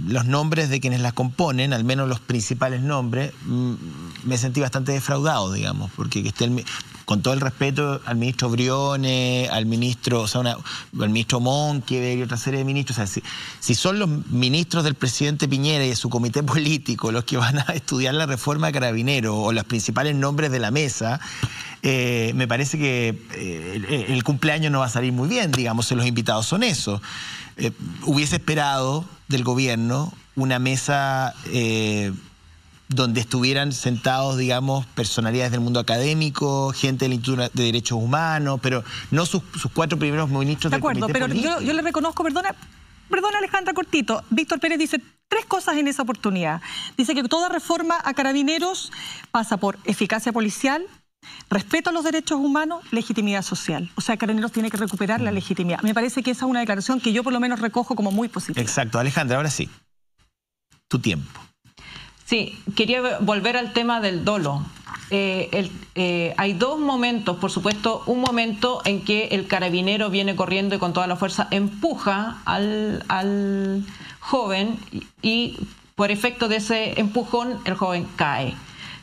los nombres de quienes las componen, al menos los principales nombres, me sentí bastante defraudado, digamos, porque con todo el respeto al ministro Briones, al ministro, al ministro Monkever y otra serie de ministros, o sea, si son los ministros del presidente Piñera y de su comité político los que van a estudiar la reforma de Carabineros o los principales nombres de la mesa, me parece que el cumpleaños no va a salir muy bien, digamos, si los invitados son esos. Hubiese esperado del gobierno una mesa donde estuvieran sentados, digamos, personalidades del mundo académico, gente del Instituto de Derechos Humanos, pero no sus 4 primeros ministros del comité político. De acuerdo, pero yo le reconozco, perdona Alejandra, cortito, Víctor Pérez dice 3 cosas en esa oportunidad. Dice que toda reforma a Carabineros pasa por eficacia policial, respeto a los derechos humanos, legitimidad social. O sea, Carabineros tiene que recuperar la legitimidad. Me parece que esa es una declaración que yo por lo menos recojo como muy positiva. Exacto. Alejandra, ahora sí. Tu tiempo. Sí, quería volver al tema del dolo. Hay 2 momentos, por supuesto, un momento en que el carabinero viene corriendo y con toda la fuerza empuja al joven y por efecto de ese empujón el joven cae.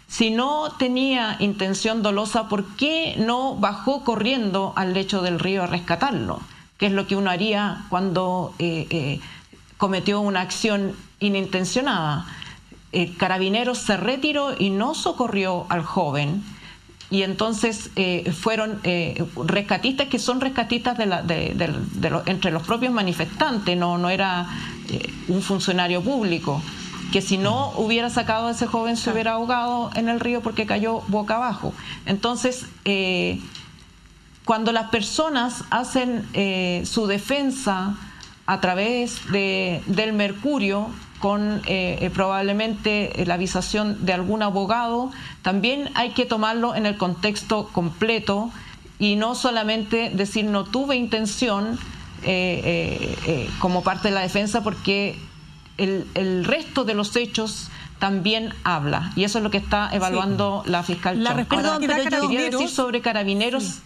Si no tenía intención dolosa, ¿por qué no bajó corriendo al lecho del río a rescatarlo? Que es lo que uno haría cuando cometió una acción inintencionada. El carabinero se retiró y no socorrió al joven, y entonces fueron rescatistas que son rescatistas entre los propios manifestantes, no era un funcionario público, que si no hubiera sacado a ese joven se hubiera ahogado en el río porque cayó boca abajo. Entonces, cuando las personas hacen su defensa a través del mercurio, con probablemente la avisación de algún abogado, también hay que tomarlo en el contexto completo y no solamente decir no tuve intención como parte de la defensa, porque el resto de los hechos también habla, y eso es lo que está evaluando la fiscal Chong. Perdón, pero yo quería decir sobre Carabineros... Sí.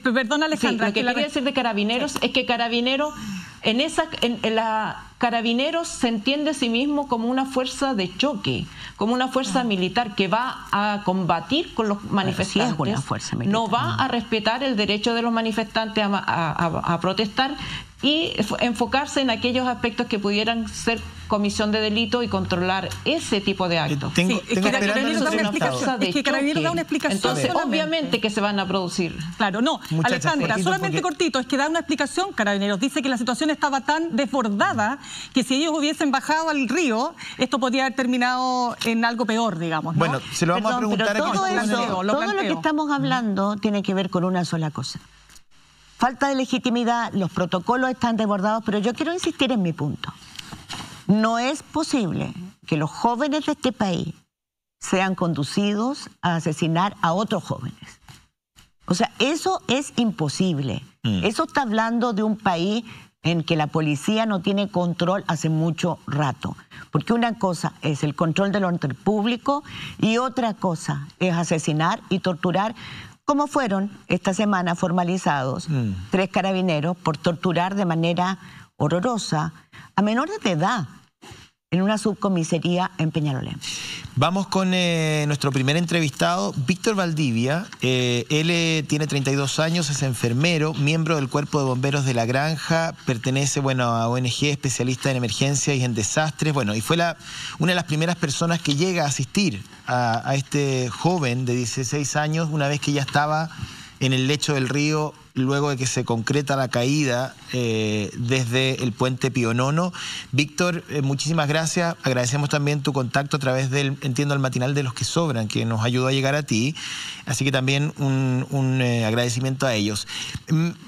Perdona, Alejandra. Sí, lo que quería decir de Carabineros es que Carabineros, Carabineros se entiende a sí mismo como una fuerza de choque, como una fuerza militar que va a combatir con los manifestantes. Sí, es una fuerza militar. No va a respetar el derecho de los manifestantes a protestar y enfocarse en aquellos aspectos que pudieran ser comisión de delito y controlar ese tipo de actos. Es que Carabineros da una explicación. Entonces, obviamente que se van a producir. Claro, no. Alejandra, solamente cortito, es que da una explicación. Carabineros dice que la situación estaba tan desbordada que si ellos hubiesen bajado al río, esto podría haber terminado en algo peor, digamos, ¿no? Bueno, se lo vamos a preguntar pero todo lo que estamos hablando tiene que ver con una sola cosa. Falta de legitimidad, los protocolos están desbordados, pero yo quiero insistir en mi punto. No es posible que los jóvenes de este país sean conducidos a asesinar a otros jóvenes. O sea, eso es imposible. Eso está hablando de un país en que la policía no tiene control hace mucho rato. Porque una cosa es el control del orden público y otra cosa es asesinar y torturar, como fueron esta semana formalizados 3 carabineros por torturar de manera horrorosa a menores de edad en una subcomisaría en Peñalolén. Vamos con nuestro primer entrevistado, Víctor Valdivia. Él tiene 32 años, es enfermero, miembro del Cuerpo de Bomberos de La Granja, pertenece a ONG, especialista en emergencias y en desastres. Y fue una de las primeras personas que llega a asistir a este joven de 16 años una vez que ya estaba en el lecho del río, luego de que se concreta la caída desde el puente Pío Nono. Víctor, muchísimas gracias. Agradecemos también tu contacto a través del, entiendo, el matinal de Los que Sobran, que nos ayudó a llegar a ti. Así que también un agradecimiento a ellos.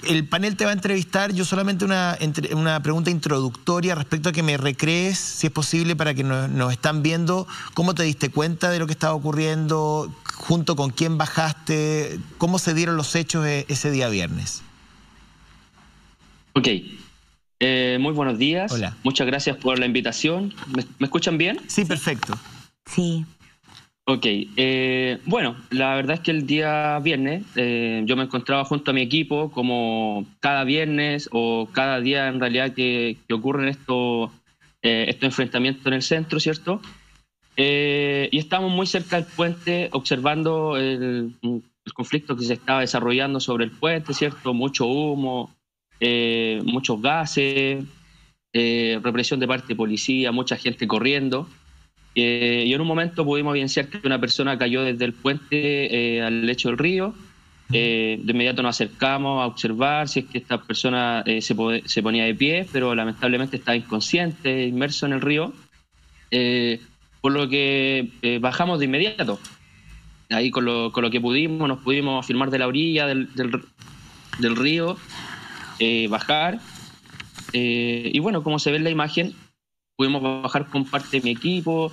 El panel te va a entrevistar. Yo solamente una pregunta introductoria respecto a que me recrees, si es posible, para que nos están viendo, cómo te diste cuenta de lo que estaba ocurriendo, junto con quién bajaste, cómo se dieron los hechos ese día viernes. Ok, muy buenos días. Hola. Muchas gracias por la invitación. ¿Me escuchan bien? Sí, perfecto. Sí. Ok, bueno, la verdad es que el día viernes yo me encontraba junto a mi equipo, como cada viernes o cada día en realidad que ocurren estos enfrentamientos en el centro, ¿cierto? Y estábamos muy cerca del puente observando el conflicto que se estaba desarrollando sobre el puente, ¿cierto? Mucho humo, muchos gases, represión de parte de policía, mucha gente corriendo. Y en un momento pudimos evidenciar que una persona cayó desde el puente al lecho del río. De inmediato nos acercamos a observar si es que esta persona se ponía de pie, pero lamentablemente estaba inconsciente, inmerso en el río, por lo que bajamos de inmediato. Ahí con lo que pudimos, nos pudimos afirmar de la orilla del río, bajar, y bueno, como se ve en la imagen, pudimos bajar con parte de mi equipo,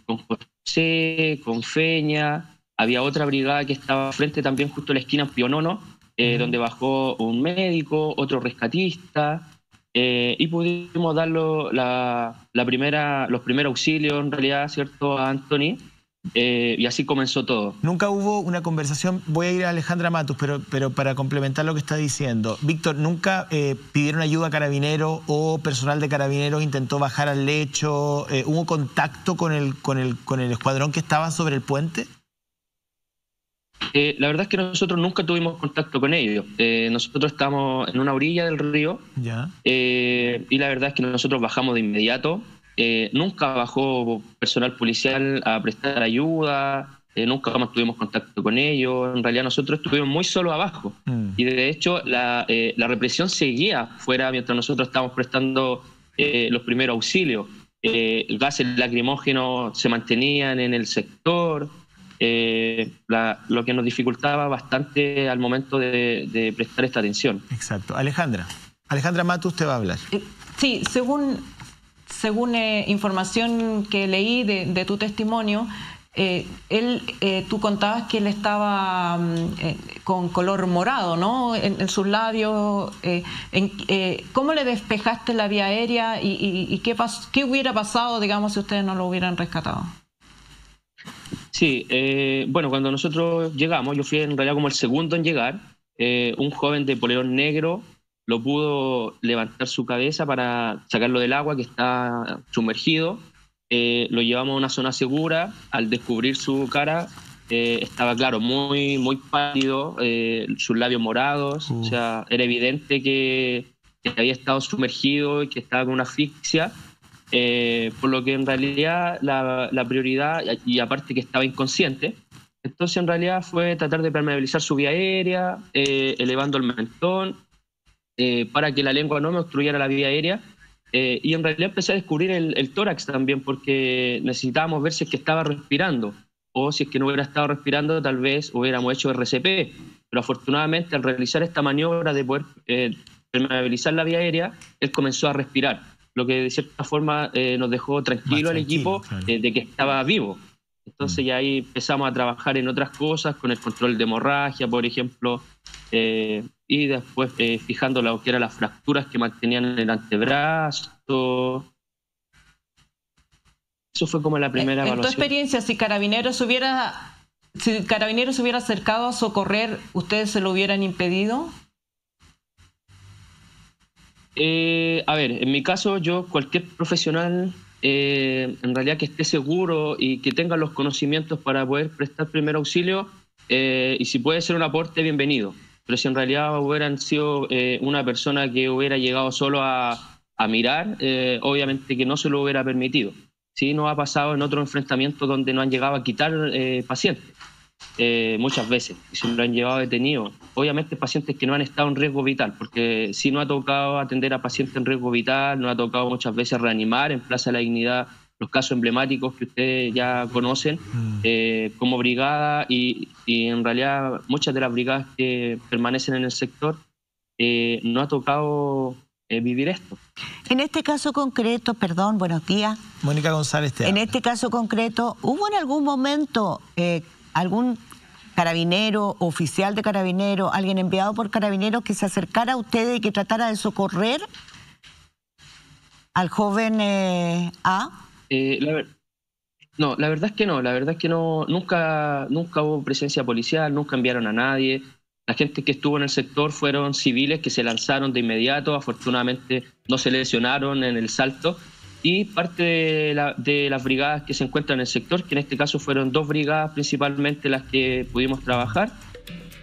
con José, con Feña. Había otra brigada que estaba frente también justo a la esquina en Pionono, donde bajó un médico, otro rescatista, y pudimos dar los primeros auxilios en realidad, ¿cierto?, a Anthony, y así comenzó todo. Nunca hubo una conversación, voy a ir a Alejandra Matus, pero para complementar lo que está diciendo. Víctor, ¿nunca pidieron ayuda a Carabineros o personal de Carabineros intentó bajar al lecho? ¿Hubo contacto con el escuadrón que estaba sobre el puente? La verdad es que nosotros nunca tuvimos contacto con ellos. Nosotros estamos en una orilla del río. Ya. Y la verdad es que nosotros bajamos de inmediato. Nunca bajó personal policial a prestar ayuda, nunca más tuvimos contacto con ellos. En realidad nosotros estuvimos muy solos abajo. Y de hecho la represión seguía fuera mientras nosotros estábamos prestando los primeros auxilios. Gases lacrimógenos se mantenían en el sector, lo que nos dificultaba bastante al momento de prestar esta atención. Exacto. Alejandra Matus te va a hablar. Sí, según información que leí de tu testimonio, tú contabas que él estaba con color morado, ¿no?, en sus labios. ¿Cómo le despejaste la vía aérea y qué hubiera pasado, digamos, si ustedes no lo hubieran rescatado? Sí, bueno, cuando nosotros llegamos, yo fui en realidad como el segundo en llegar. Un joven de polerón negro lo pudo levantar su cabeza para sacarlo del agua, que está sumergido. Lo llevamos a una zona segura. Al descubrir su cara, estaba, claro, muy, muy pálido, sus labios morados. O sea, era evidente que había estado sumergido y que estaba con una asfixia. Por lo que en realidad la prioridad, y aparte que estaba inconsciente, entonces en realidad fue tratar de permeabilizar su vía aérea, elevando el mentón, para que la lengua no me obstruyera la vía aérea, y en realidad empecé a descubrir el tórax también, porque necesitábamos ver si es que estaba respirando, o si es que no hubiera estado respirando tal vez hubiéramos hecho RCP, pero afortunadamente al realizar esta maniobra de poder permeabilizar la vía aérea, él comenzó a respirar, lo que de cierta forma nos dejó tranquilo al equipo, claro, de que estaba vivo. Entonces ya ahí empezamos a trabajar en otras cosas, con el control de hemorragia, por ejemplo, y después fijando lo que eran las fracturas que mantenían en el antebrazo. Eso fue como la primera evaluación. En tu experiencia, si Carabineros se hubiera acercado a socorrer, ¿ustedes se lo hubieran impedido? A ver, en mi caso, cualquier profesional en realidad que esté seguro y que tenga los conocimientos para poder prestar primer auxilio, y si puede ser un aporte, bienvenido. Pero si en realidad hubieran sido una persona que hubiera llegado solo a mirar, obviamente que no se lo hubiera permitido. Sí, nos ha pasado en otros enfrentamientos donde nos han llegado a quitar pacientes, muchas veces, y se lo han llevado detenidos. Obviamente pacientes que no han estado en riesgo vital, porque sí nos ha tocado atender a pacientes en riesgo vital, nos ha tocado muchas veces reanimar en Plaza de la Dignidad, los casos emblemáticos que ustedes ya conocen, como brigada, y en realidad muchas de las brigadas que permanecen en el sector, nos ha tocado vivir esto. En este caso concreto, perdón, buenos días. Mónica González te habla. En este caso concreto, ¿hubo en algún momento algún carabinero, oficial de Carabineros, alguien enviado por Carabineros que se acercara a ustedes y que tratara de socorrer al joven A? No, la verdad es que no, nunca hubo presencia policial, nunca enviaron a nadie. La gente que estuvo en el sector fueron civiles que se lanzaron de inmediato, afortunadamente no se lesionaron en el salto, y parte de las brigadas que se encuentran en el sector, que en este caso fueron 2 brigadas principalmente las que pudimos trabajar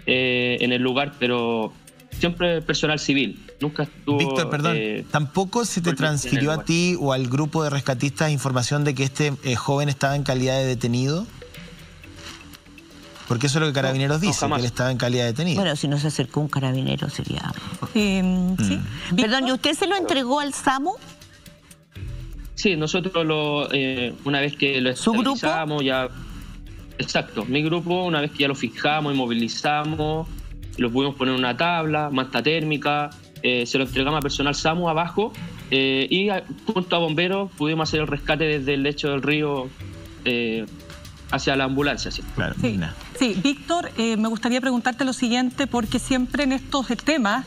en el lugar, pero siempre personal civil. Nunca estuvo... Víctor, perdón, ¿tampoco se te transfirió a ti o al grupo de rescatistas información de que este joven estaba en calidad de detenido? Porque eso es lo que Carabineros dice, que él estaba en calidad de detenido. Bueno, si no se acercó un carabinero sería... Sí. Perdón, ¿y usted se lo entregó al SAMU? Sí, nosotros una vez que lo estabilizamos ya... Exacto, mi grupo, una vez que ya lo fijamos y movilizamos, lo pudimos poner en una tabla, manta térmica, se lo entregamos a personal SAMU abajo y junto a bomberos pudimos hacer el rescate desde el lecho del río hacia la ambulancia. ¿Sí? Claro, sí, Víctor, me gustaría preguntarte lo siguiente, porque siempre en estos temas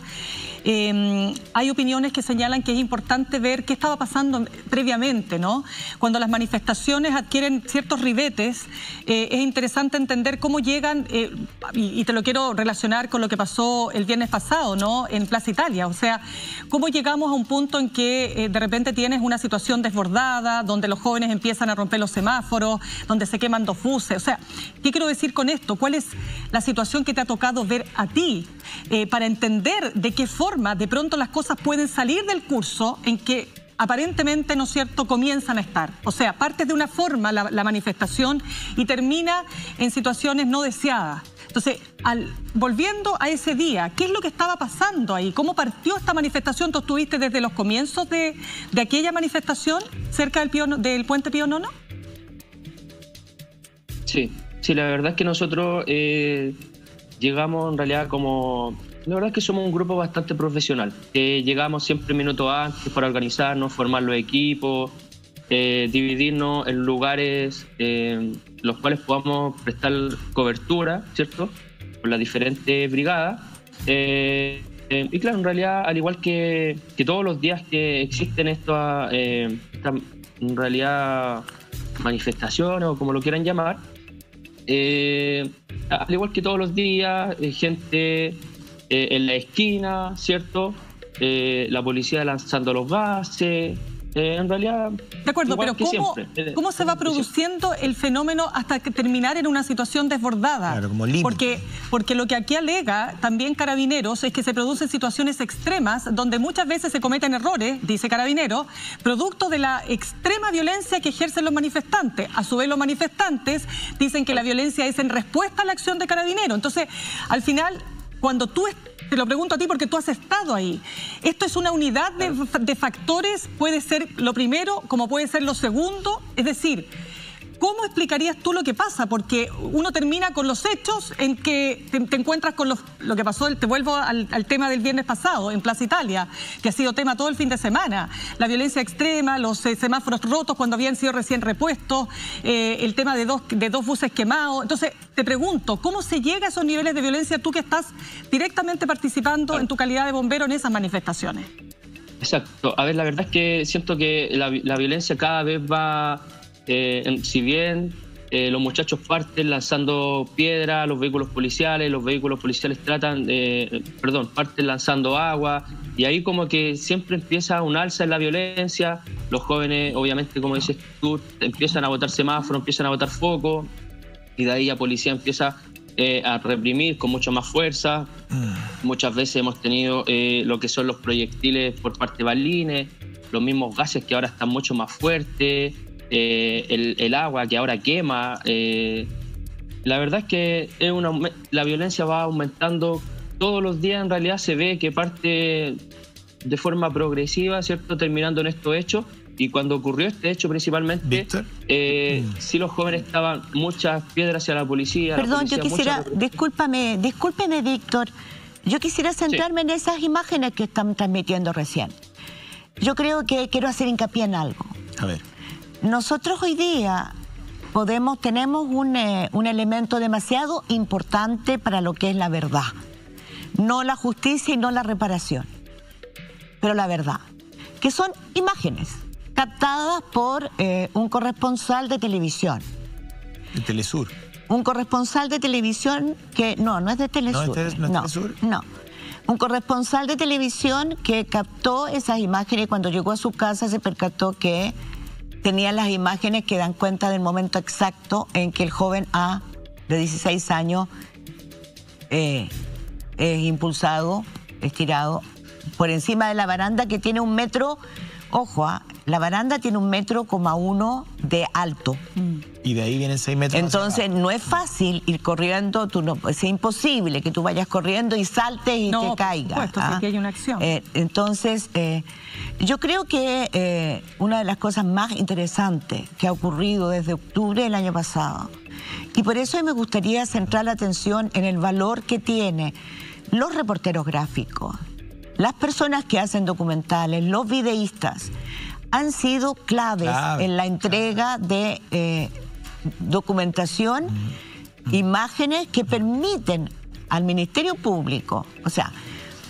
hay opiniones que señalan que es importante ver qué estaba pasando previamente, ¿no? Cuando las manifestaciones adquieren ciertos ribetes, es interesante entender cómo llegan, y te lo quiero relacionar con lo que pasó el viernes pasado, ¿no? En Plaza Italia, o sea, cómo llegamos a un punto en que de repente tienes una situación desbordada, donde los jóvenes empiezan a romper los semáforos, donde se queman 2 buses, o sea, ¿qué quiero decir con esto? ¿Cuál es la situación que te ha tocado ver a ti para entender de qué forma de pronto las cosas pueden salir del curso en que aparentemente, ¿no es cierto?, comienzan a estar? O sea, parte de una forma la manifestación y termina en situaciones no deseadas. Entonces, volviendo a ese día, ¿qué es lo que estaba pasando ahí? ¿Cómo partió esta manifestación? ¿Tú estuviste desde los comienzos de aquella manifestación cerca del puente Pío IX? Sí, la verdad es que nosotros llegamos en realidad como... La verdad es que somos un grupo bastante profesional. Llegamos siempre minutos antes para organizarnos, formar los equipos, dividirnos en lugares los cuales podamos prestar cobertura, ¿cierto? Por las diferentes brigadas. Y claro, en realidad, al igual que todos los días que existen estas en realidad manifestaciones o como lo quieran llamar, al igual que todos los días, gente en la esquina, ¿cierto? La policía lanzando los gases. En realidad... De acuerdo, pero ¿cómo se va produciendo el fenómeno hasta que terminar en una situación desbordada? Claro, como límite. Porque lo que aquí alega también Carabineros es que se producen situaciones extremas donde muchas veces se cometen errores, dice Carabineros, producto de la extrema violencia que ejercen los manifestantes. A su vez, los manifestantes dicen que la violencia es en respuesta a la acción de Carabineros. Entonces, al final... Cuando te lo pregunto a ti porque tú has estado ahí, ¿esto es una unidad de factores? ¿Puede ser lo primero como puede ser lo segundo? Es decir, ¿cómo explicarías tú lo que pasa? Porque uno termina con los hechos en que te encuentras con lo que pasó, te vuelvo al tema del viernes pasado en Plaza Italia, que ha sido tema todo el fin de semana. La violencia extrema, los semáforos rotos cuando habían sido recién repuestos, el tema de dos buses quemados. Entonces, te pregunto, ¿cómo se llega a esos niveles de violencia tú que estás directamente participando en tu calidad de bombero en esas manifestaciones? Exacto. A ver, la verdad es que siento que la violencia cada vez va... si bien los muchachos parten lanzando piedra a los vehículos policiales parten lanzando agua, y ahí como que siempre empieza un alza en la violencia. Los jóvenes, obviamente, como dices tú, empiezan a botar semáforos, empiezan a botar foco, y de ahí la policía empieza a reprimir con mucha más fuerza. Muchas veces hemos tenido lo que son los proyectiles por parte de balines, los mismos gases que ahora están mucho más fuertes, el agua que ahora quema. La verdad es que la violencia va aumentando todos los días. En realidad se ve que parte de forma progresiva, ¿cierto? Terminando en estos hechos. Y cuando ocurrió este hecho principalmente, sí, los jóvenes estaban muchas piedras hacia la policía. Perdón, yo quisiera, discúlpeme Víctor, yo quisiera centrarme en esas imágenes que están transmitiendo recién. Yo creo que quiero hacer hincapié en algo. A ver. Nosotros hoy día tenemos un elemento demasiado importante para lo que es la verdad. No la justicia y no la reparación, pero la verdad, que son imágenes captadas por un corresponsal de televisión. ¿De Telesur? Un corresponsal de televisión que no es de Telesur. ¿No es Telesur? No. Un corresponsal de televisión que captó esas imágenes y cuando llegó a su casa se percató que tenía las imágenes que dan cuenta del momento exacto en que el joven A, de 16 años, es impulsado, estirado, por encima de la baranda que tiene 1 metro, ojo, la baranda tiene 1,1 metros de alto. Y de ahí vienen 6 metros. Entonces no es fácil ir corriendo, es imposible que tú vayas corriendo y saltes y te caigas. Por supuesto, aquí hay una acción. Entonces, yo creo que una de las cosas más interesantes que ha ocurrido desde octubre del año pasado, y por eso me gustaría centrar la atención en el valor que tiene los reporteros gráficos, las personas que hacen documentales, los videístas, han sido claves en la entrega de documentación, imágenes que permiten al Ministerio Público, o sea,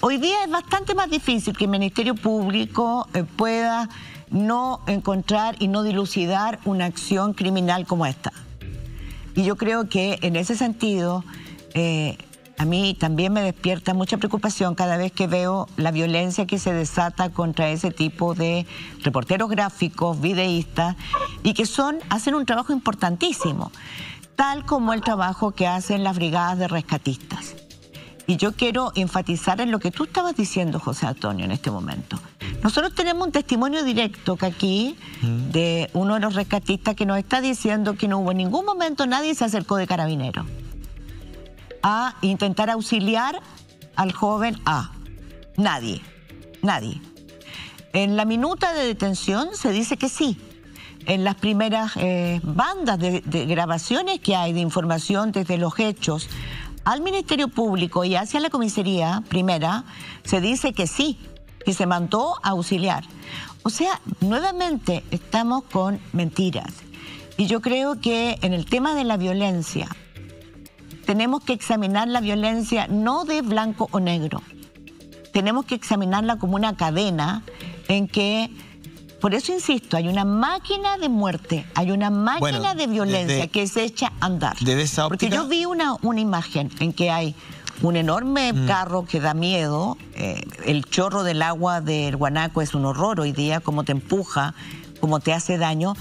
hoy día es bastante más difícil que el Ministerio Público pueda no encontrar y no dilucidar una acción criminal como esta. Y yo creo que en ese sentido, a mí también me despierta mucha preocupación cada vez que veo la violencia que se desata contra ese tipo de reporteros gráficos, videístas, y que hacen un trabajo importantísimo, tal como el trabajo que hacen las brigadas de rescatistas. Y yo quiero enfatizar en lo que tú estabas diciendo, José Antonio, en este momento. Nosotros tenemos un testimonio directo que aquí de uno de los rescatistas que nos está diciendo que no hubo en ningún momento nadie se acercó de Carabineros a intentar auxiliar al joven A. Nadie. En la minuta de detención se dice que sí. En las primeras bandas de grabaciones que hay de información desde los hechos al Ministerio Público y hacia la comisaría primera, se dice que sí, que se mandó a auxiliar. O sea, nuevamente estamos con mentiras. Y yo creo que en el tema de la violencia, tenemos que examinar la violencia no de blanco o negro. Tenemos que examinarla como una cadena en que, por eso insisto, hay una máquina de muerte, hay una máquina de violencia que se echa a andar. Desde esa óptica, porque yo vi una imagen en que hay un enorme carro que da miedo, el chorro del agua del Guanaco es un horror hoy día, cómo te empuja, cómo te hace daño,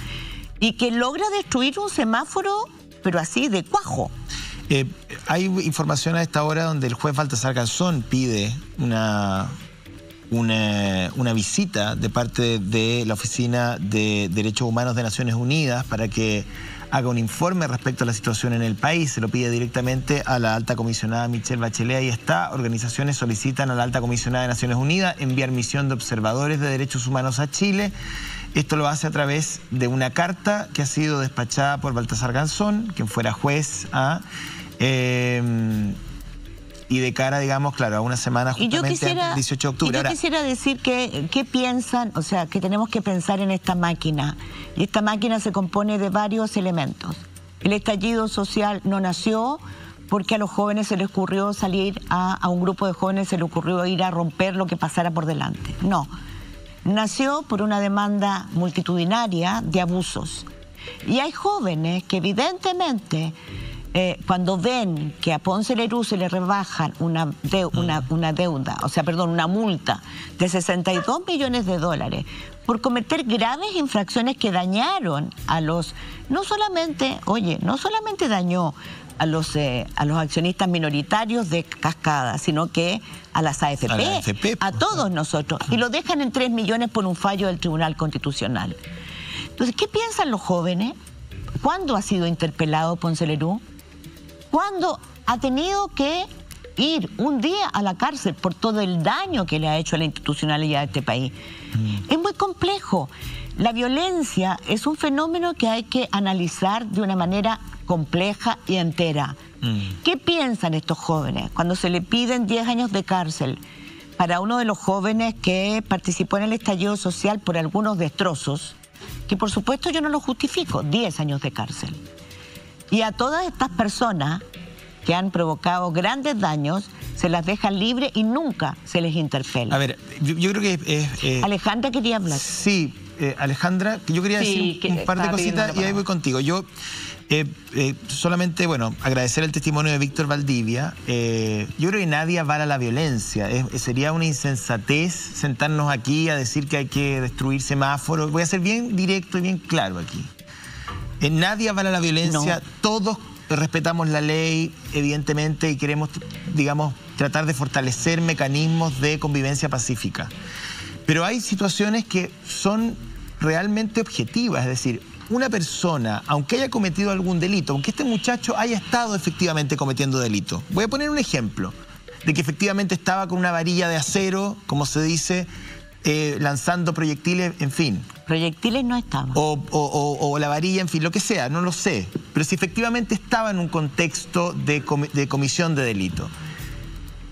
y que logra destruir un semáforo, pero así, de cuajo. Hay información a esta hora donde el juez Baltasar Garzón pide una visita de parte de la Oficina de Derechos Humanos de Naciones Unidas para que haga un informe respecto a la situación en el país. Se lo pide directamente a la alta comisionada Michelle Bachelet. Ahí está. Organizaciones solicitan a la alta comisionada de Naciones Unidas enviar misión de observadores de derechos humanos a Chile. Esto lo hace a través de una carta que ha sido despachada por Baltasar Garzón, quien fuera juez y de cara, digamos, claro, a una semana justamente antes del 18 de octubre. Yo quisiera decir que, ¿qué piensan? O sea, que tenemos que pensar en esta máquina. Y esta máquina se compone de varios elementos. El estallido social no nació porque a los jóvenes se les ocurrió salir, a un grupo de jóvenes se les ocurrió ir a romper lo que pasara por delante. No. Nació por una demanda multitudinaria de abusos. Y hay jóvenes que evidentemente, cuando ven que a Ponce Lerú se le rebajan una multa de $62 millones por cometer graves infracciones que dañaron a los, no solamente dañó a los accionistas minoritarios de Cascada, sino que a las AFP, a todos nosotros, y lo dejan en 3 millones por un fallo del Tribunal Constitucional. Entonces, ¿qué piensan los jóvenes? ¿Cuándo ha sido interpelado Ponce Lerú? ¿Cuándo ha tenido que ir un día a la cárcel por todo el daño que le ha hecho a la institucionalidad de este país? Es muy complejo. La violencia es un fenómeno que hay que analizar de una manera compleja y entera. ¿Qué piensan estos jóvenes cuando se le piden 10 años de cárcel para uno de los jóvenes que participó en el estallido social por algunos destrozos, que por supuesto yo no lo justifico, 10 años de cárcel? Y a todas estas personas que han provocado grandes daños, se las deja libres y nunca se les interpela. A ver, yo creo que Alejandra quería hablar. Sí, Alejandra, que yo quería decir un par de cositas y ahí voy contigo. Yo solamente, bueno, agradecer el testimonio de Víctor Valdivia. Yo creo que nadie avala la violencia. Sería una insensatez sentarnos aquí a decir que hay que destruir semáforos. Voy a ser bien directo y bien claro aquí. Nadie avala la violencia, no. Todos respetamos la ley, evidentemente, y queremos, digamos, tratar de fortalecer mecanismos de convivencia pacífica. Pero hay situaciones que son realmente objetivas, es decir, una persona, aunque haya cometido algún delito, aunque este muchacho haya estado efectivamente cometiendo delito. Voy a poner un ejemplo de que efectivamente estaba con una varilla de acero, como se dice, lanzando proyectiles, en fin. Proyectiles no estaban. O la varilla, en fin, lo que sea, no lo sé. Pero si efectivamente estaba en un contexto de comisión de delito,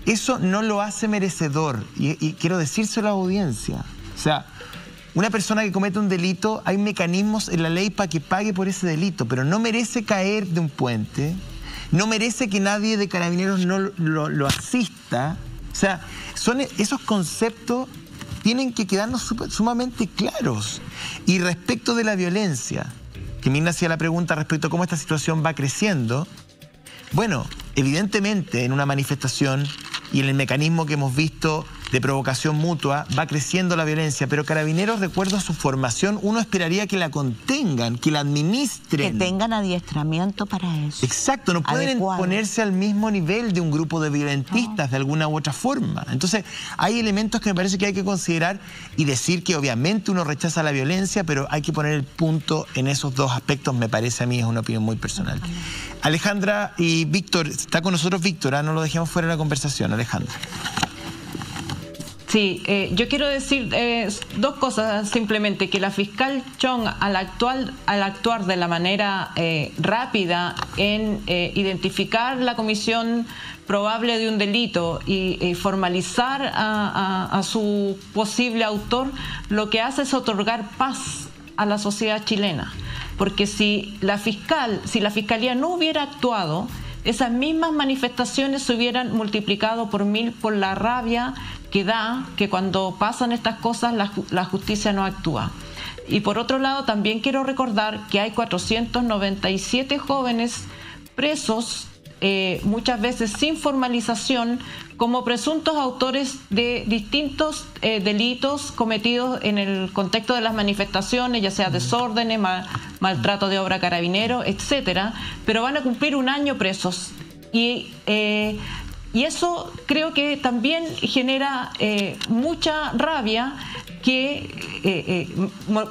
eso no lo hace merecedor. Y quiero decírselo a la audiencia. O sea, una persona que comete un delito, hay mecanismos en la ley para que pague por ese delito, pero no merece caer de un puente, no merece que nadie de Carabineros no lo asista. O sea, esos conceptos tienen que quedarnos sumamente claros. Y respecto de la violencia, que Mirna hacía la pregunta respecto a cómo esta situación va creciendo, bueno, evidentemente en una manifestación y en el mecanismo que hemos visto de provocación mutua, va creciendo la violencia, pero Carabineros, de acuerdo a su formación, uno esperaría que la contengan, que la administren. Que tengan adiestramiento para eso. Exacto, no pueden ponerse al mismo nivel de un grupo de violentistas de alguna u otra forma. Entonces, hay elementos que me parece que hay que considerar y decir que obviamente uno rechaza la violencia, pero hay que poner el punto en esos dos aspectos, me parece a mí, es una opinión muy personal. Alejandra y Víctor, está con nosotros Víctor, no lo dejemos fuera de la conversación, Alejandra. Sí, yo quiero decir dos cosas simplemente, que la fiscal Chong al actuar de la manera rápida en identificar la comisión probable de un delito y formalizar a su posible autor, lo que hace es otorgar paz a la sociedad chilena, porque si la fiscalía no hubiera actuado, esas mismas manifestaciones se hubieran multiplicado por 1000 por la rabia que da que cuando pasan estas cosas la justicia no actúa. Y por otro lado, también quiero recordar que hay 497 jóvenes presos, muchas veces sin formalización, como presuntos autores de distintos delitos cometidos en el contexto de las manifestaciones, ya sea desórdenes, maltrato de obra carabinero, etcétera, pero van a cumplir 1 año presos. Y eso creo que también genera mucha rabia, que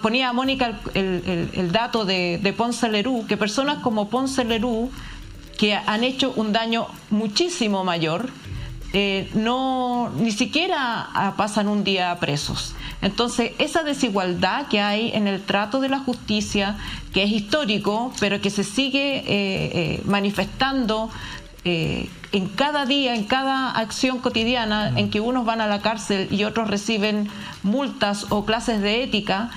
ponía a Mónica el dato de Ponce Lerú, que personas como Ponce Lerú, que han hecho un daño muchísimo mayor, ni siquiera pasan un día presos. Entonces, esa desigualdad que hay en el trato de la justicia, que es histórico, pero que se sigue manifestando en cada día, en cada acción cotidiana, en que unos van a la cárcel y otros reciben multas o clases de ética,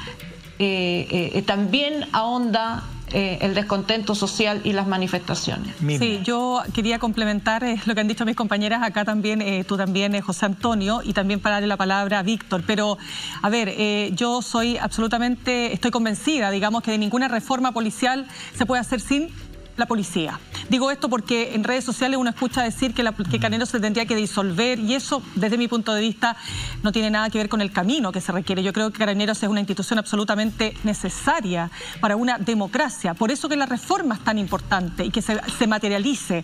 también ahonda el descontento social y las manifestaciones. Sí, yo quería complementar lo que han dicho mis compañeras acá también, tú también, José Antonio, y también para darle la palabra a Víctor. Pero, a ver, yo estoy convencida, digamos, que de ninguna reforma policial se puede hacer sin la policía. Digo esto porque en redes sociales uno escucha decir que Carabineros se tendría que disolver, y eso, desde mi punto de vista, no tiene nada que ver con el camino que se requiere. Yo creo que Carabineros es una institución absolutamente necesaria para una democracia. Por eso que la reforma es tan importante y que se materialice.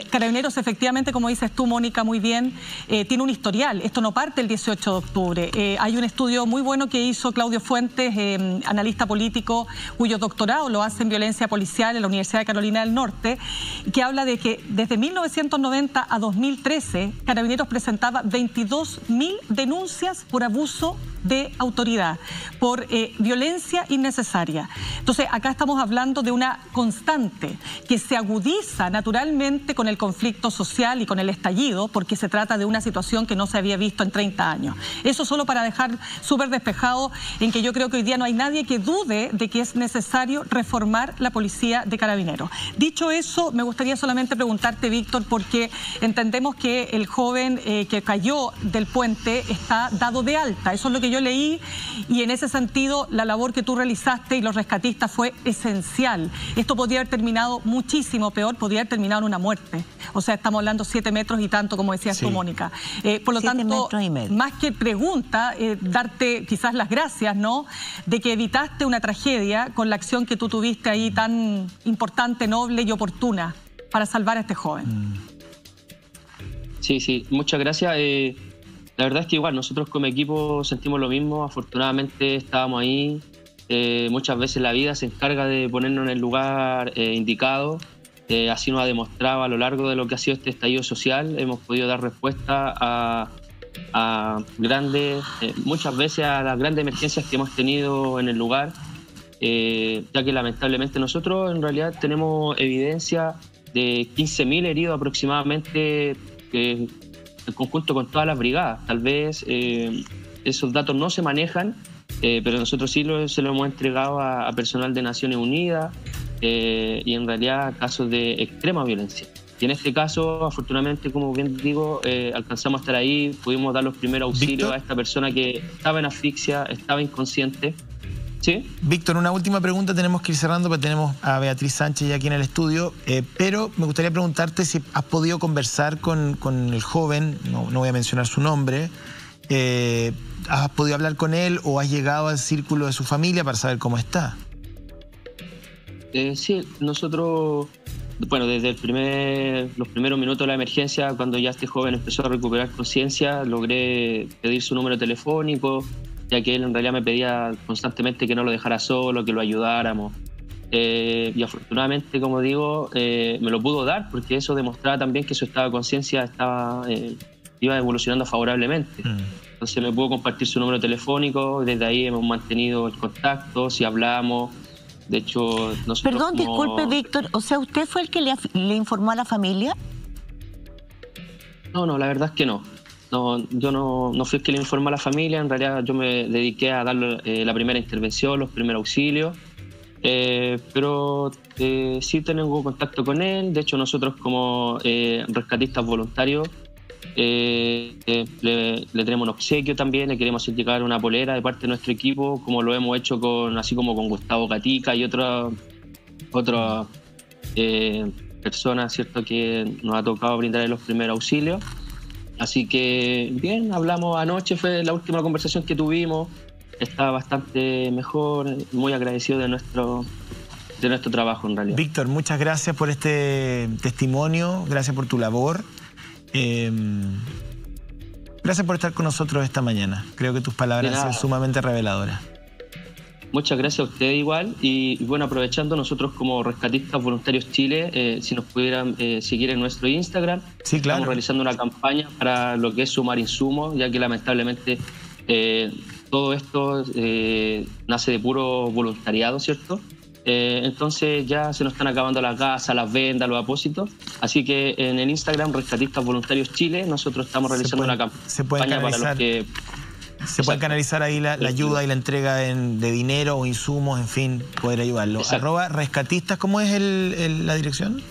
Carabineros, efectivamente, como dices tú, Mónica, muy bien, tiene un historial. Esto no parte el 18 de octubre. Hay un estudio muy bueno que hizo Claudio Fuentes, analista político, cuyo doctorado lo hace en violencia policial en la Universidad de Carolina del Norte, que habla de que desde 1990 a 2013 Carabineros presentaba 22.000 denuncias por abuso de autoridad, por violencia innecesaria. Entonces, acá estamos hablando de una constante que se agudiza naturalmente con el conflicto social y con el estallido, porque se trata de una situación que no se había visto en 30 años. Eso solo para dejar súper despejado en que yo creo que hoy día no hay nadie que dude de que es necesario reformar la policía de Carabineros. Dicho eso, me gustaría solamente preguntarte, Víctor, porque entendemos que el joven que cayó del puente está dado de alta. Eso es lo que que yo leí y en ese sentido la labor que tú realizaste y los rescatistas fue esencial. Esto podría haber terminado muchísimo peor, podría haber terminado en una muerte. O sea, estamos hablando 7 metros y tanto, como decías tú, Mónica. Por lo tanto, más que pregunta, darte quizás las gracias, ¿no?, de que evitaste una tragedia con la acción que tú tuviste ahí tan importante, noble y oportuna para salvar a este joven. Sí, muchas gracias. La verdad es que igual nosotros como equipo sentimos lo mismo. Afortunadamente estábamos ahí. Muchas veces la vida se encarga de ponernos en el lugar indicado. Así nos ha demostrado a lo largo de lo que ha sido este estallido social. Hemos podido dar respuesta a grandes, muchas veces a las grandes emergencias que hemos tenido en el lugar, ya que lamentablemente nosotros en realidad tenemos evidencia de 15.000 heridos aproximadamente en conjunto con todas las brigadas. Tal vez esos datos no se manejan, pero nosotros sí se lo hemos entregado a personal de Naciones Unidas y en realidad casos de extrema violencia. Y en este caso, afortunadamente, como bien digo, alcanzamos a estar ahí, pudimos dar los primeros auxilios, ¿Víctor?, a esta persona que estaba en asfixia, estaba inconsciente. ¿Sí? Víctor, una última pregunta, tenemos que ir cerrando porque tenemos a Beatriz Sánchez ya aquí en el estudio, pero me gustaría preguntarte si has podido conversar con el joven, no voy a mencionar su nombre, ¿has podido hablar con él o has llegado al círculo de su familia para saber cómo está? Sí, nosotros, bueno, desde los primeros minutos de la emergencia, cuando ya este joven empezó a recuperar conciencia, logré pedir su número telefónico, ya que él en realidad me pedía constantemente que no lo dejara solo, que lo ayudáramos. Y afortunadamente, como digo, me lo pudo dar, porque eso demostraba también que su estado de conciencia iba evolucionando favorablemente. Entonces me pudo compartir su número telefónico, desde ahí hemos mantenido el contacto, si hablamos. De hecho, nosotros Perdón, disculpe, Víctor, o sea, ¿usted fue el que le informó a la familia? No, la verdad es que no. No, yo no fui el que le informó a la familia, en realidad yo me dediqué a dar la primera intervención, los primeros auxilios, pero sí tengo contacto con él. De hecho, nosotros como rescatistas voluntarios le tenemos un obsequio también, le queremos hacer llegar una polera de parte de nuestro equipo, como lo hemos hecho así como con Gustavo Gatica y otras personas, ¿cierto?, que nos ha tocado brindar los primeros auxilios. Así que bien, hablamos anoche, fue la última conversación que tuvimos, está bastante mejor, muy agradecido de nuestro trabajo en realidad. Víctor, muchas gracias por este testimonio, gracias por tu labor. Gracias por estar con nosotros esta mañana. Creo que tus palabras son sumamente reveladoras. Muchas gracias a usted igual. Y bueno, aprovechando, nosotros como Rescatistas Voluntarios Chile, si nos pudieran seguir en nuestro Instagram. Sí, claro. Estamos realizando una campaña para lo que es sumar insumos, ya que lamentablemente todo esto nace de puro voluntariado, ¿cierto? Entonces ya se nos están acabando las gasas, las vendas, los apósitos. Así que en el Instagram Rescatistas Voluntarios Chile nosotros estamos realizando una campaña para los que... Se puede canalizar ahí la ayuda y la entrega de dinero o insumos, en fin, poder ayudarlo. @rescatistas, ¿cómo es la dirección?